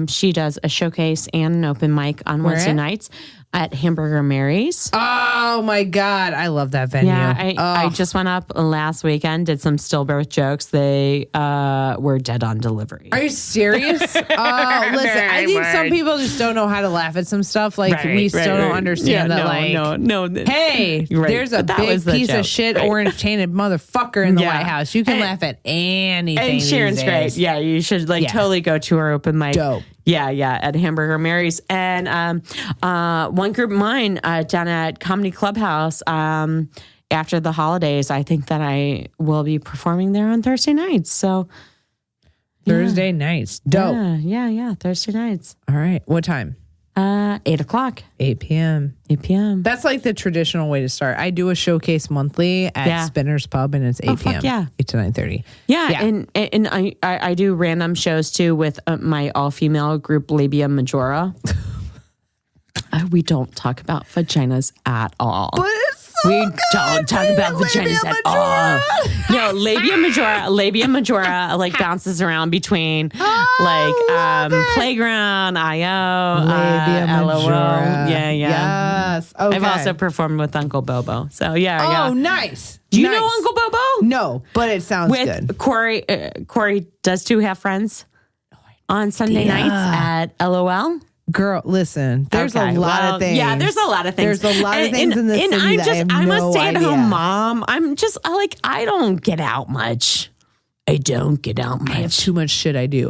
She does a showcase and an open mic on Wednesday nights at Hamburger Mary's. Oh my God. I love that venue. Yeah, I just went up last weekend, did some stillbirth jokes. They were dead on delivery. Are you serious? Listen, I think some people just don't know how to laugh at some stuff. Like we still don't understand that. No. Hey, there's a big piece of shit orange tainted motherfucker in the White House. You can laugh at anything. And Sharon's great. Yeah, you should totally go to her open mic. Dope. Yeah, at Hamburger Mary's. And one group of mine down at Comedy Clubhouse, after the holidays, I think that I will be performing there on Thursday nights. So Thursday nights. Dope. Yeah, Thursday nights. All right. What time? 8 o'clock. 8 p.m. 8 p.m. That's like the traditional way to start. I do a showcase monthly at Spinner's Pub, and it's 8 p.m. Yeah. 8 to 9:30. Yeah. And I do random shows too with my all-female group Labia Majora. We don't talk about vaginas at all. But it's so We don't talk about vaginas at all. No, labia majora like bounces around between playground, IO, Labia LOL. majora. Yeah. Yes. Okay. I've also performed with Uncle Bobo. So yeah. Oh, nice. Do you know Uncle Bobo? No, but it sounds with good. Corey does too have friends on Sunday nights at LOL. Girl, listen, there's a lot of things. Yeah, there's a lot of things. There's a lot of things in this city I'm no a stay-at-home idea. mom. I don't get out much. I have too much shit I do.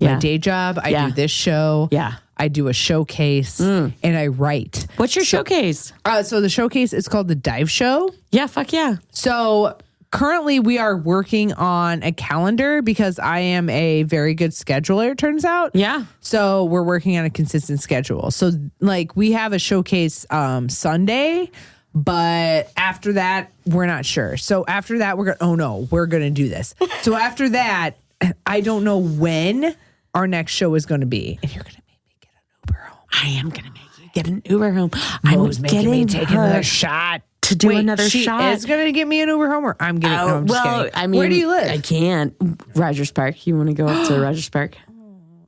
My day job. I do this show. Yeah. I do a showcase and I write. What's your showcase? So the showcase is called the Dive Show. Yeah, fuck yeah. So currently we are working on a calendar because I am a very good scheduler, it turns out. Yeah. So we're working on a consistent schedule. So like we have a showcase Sunday, but after that, we're not sure. So after that, we're going to do this. So after that, I don't know when our next show is going to be. And you're going to make me get an Uber home. I am going to make you get an Uber home. Mo's making me take another shot. To do another shot. She is going to get me an Uber home or I'm getting no, I'm just kidding. I mean, where do you live? I can't. Rogers Park. You want to go up to Rogers Park?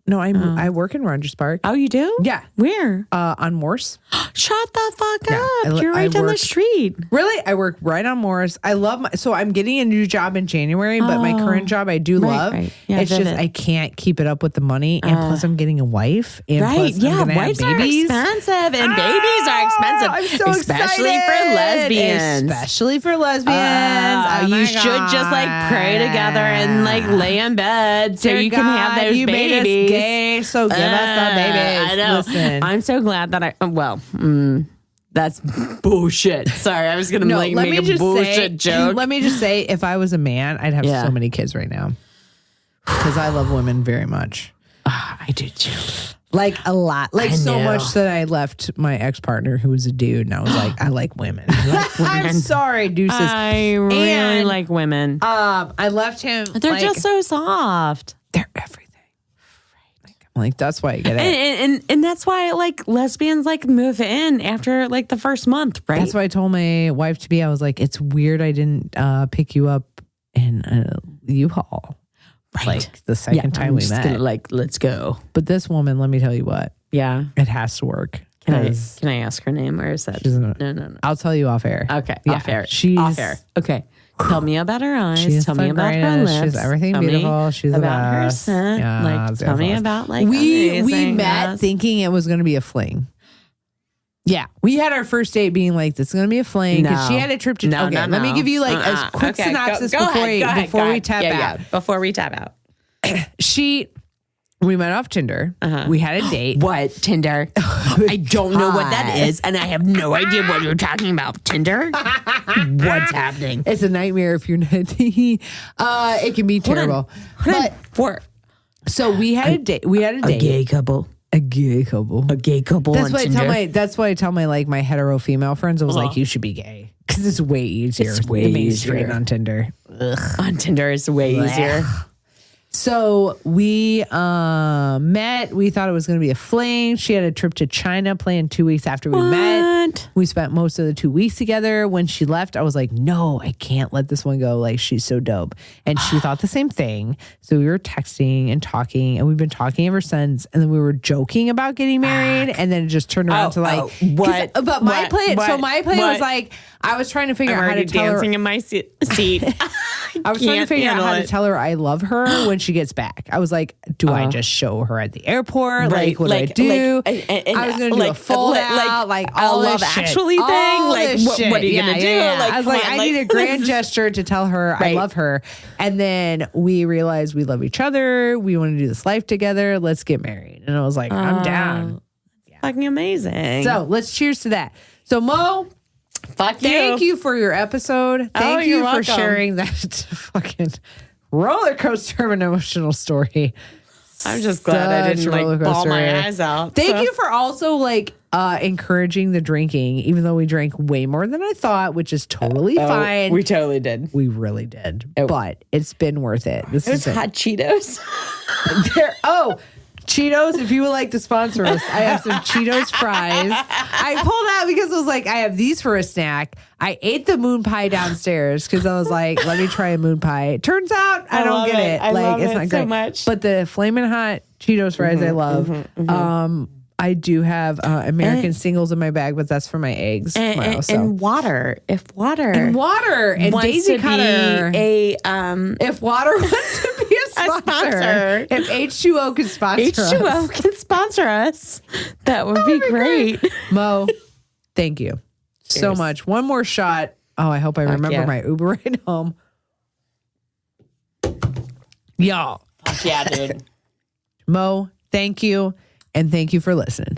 No, I work in Rogers Park. Oh, you do? Yeah. Where? On Morse. Shut the fuck up. You're right down the street. Really? I work right on Morse. I love so I'm getting a new job in January, but my current job I do love. Right. Yeah, it's just I can't keep it up with the money. And plus I'm getting a wife. And plus I'm wives are expensive and babies are expensive. I'm so especially excited. For lesbians. Especially for lesbians. You should just like pray together and like lay in bed so you can have those babies. Gay, so give us the babies. I know. Listen. I'm so glad that that's bullshit. Sorry, I was going to make a bullshit joke. Let me just say, if I was a man, I'd have so many kids right now. Because I love women very much. I do too. Like a lot. Like so much that I left my ex-partner who was a dude and I was like, I like women. I'm sorry, deuces. I really like women. I left him. They're just so soft. They're everything. Like that's why I get it, and that's why like lesbians like move in after like the first month, right? That's why I told my wife to be. I was like, it's weird I didn't pick you up in a U-Haul, right? Like the second time we met. Gonna, let's go. But this woman, let me tell you what. Yeah, it has to work. Can I ask her name or is that no? I'll tell you off air. Okay, yeah, off air. She's off air. Okay. Tell me about her eyes. Tell me about her lips. She's everything beautiful. She's about her scent. Yeah, tell me about like we met thinking it was going to be a fling. Yeah, we had our first date being like, this is going to be a fling because she had a trip to. Let me give you like a quick synopsis before we tap out. Before we tap out, we met off Tinder. We had a date. What? Tinder? I don't know what that is, and I have no idea what you're talking about. Tinder? What's happening? It's a nightmare if you're not. It can be terrible. So we had a date. We had a date. A gay couple. A gay couple. That's why I tell my. That's why I tell my my hetero female friends. I was like, you should be gay because it's way easier. It's way easier on Tinder. On Tinder is way easier. So we met. We thought it was going to be a fling. She had a trip to China planned 2 weeks after we met. We spent most of the 2 weeks together. When she left, I was like, no, I can't let this one go. Like, she's so dope. And she thought the same thing. So we were texting and talking, and we've been talking ever since. And then we were joking about getting married. And then it just turned around to like, what? But my plan, my plan was like, I was trying to figure out how to tell her. Dancing in my seat. I was trying to figure out how to tell her I love her when she gets back. I was like, do I just show her at the airport? Like, what do I do? I was going to do a fold out, like all Love this shit. Actually thing. All like, what are you going to do? Yeah. Like, I was like, I need a grand gesture to tell her I love her. And then we realized we love each other. We want to do this life together. Let's get married. And I was like, I'm down. Fucking amazing. So let's cheers to that. So Mo, thank you for your episode. Thank you for sharing that fucking roller coaster of an emotional story. I'm just glad I didn't like bawl my eyes out. Thank you for also like encouraging the drinking, even though we drank way more than I thought, which is totally fine. We totally did. We really did. But it's been worth it. It was hot Cheetos. Cheetos, if you would like to sponsor us, I have some Cheetos fries. I pulled out because I was like, I have these for a snack. I ate the moon pie downstairs because I was like, let me try a moon pie. Turns out I don't get it. I love it's it not so great. much. But the Flamin' Hot Cheetos fries I love. I do have American singles in my bag, but that's for my eggs. And water. If water. And wants Daisy to Cutter. be If water wants to be a sponsor. If H2O could sponsor us. H2O can sponsor us. That would be great. Mo, thank you so much. One more shot. Oh, I hope I remember my Uber ride home. Y'all. Yeah, dude. Mo, thank you. And thank you for listening.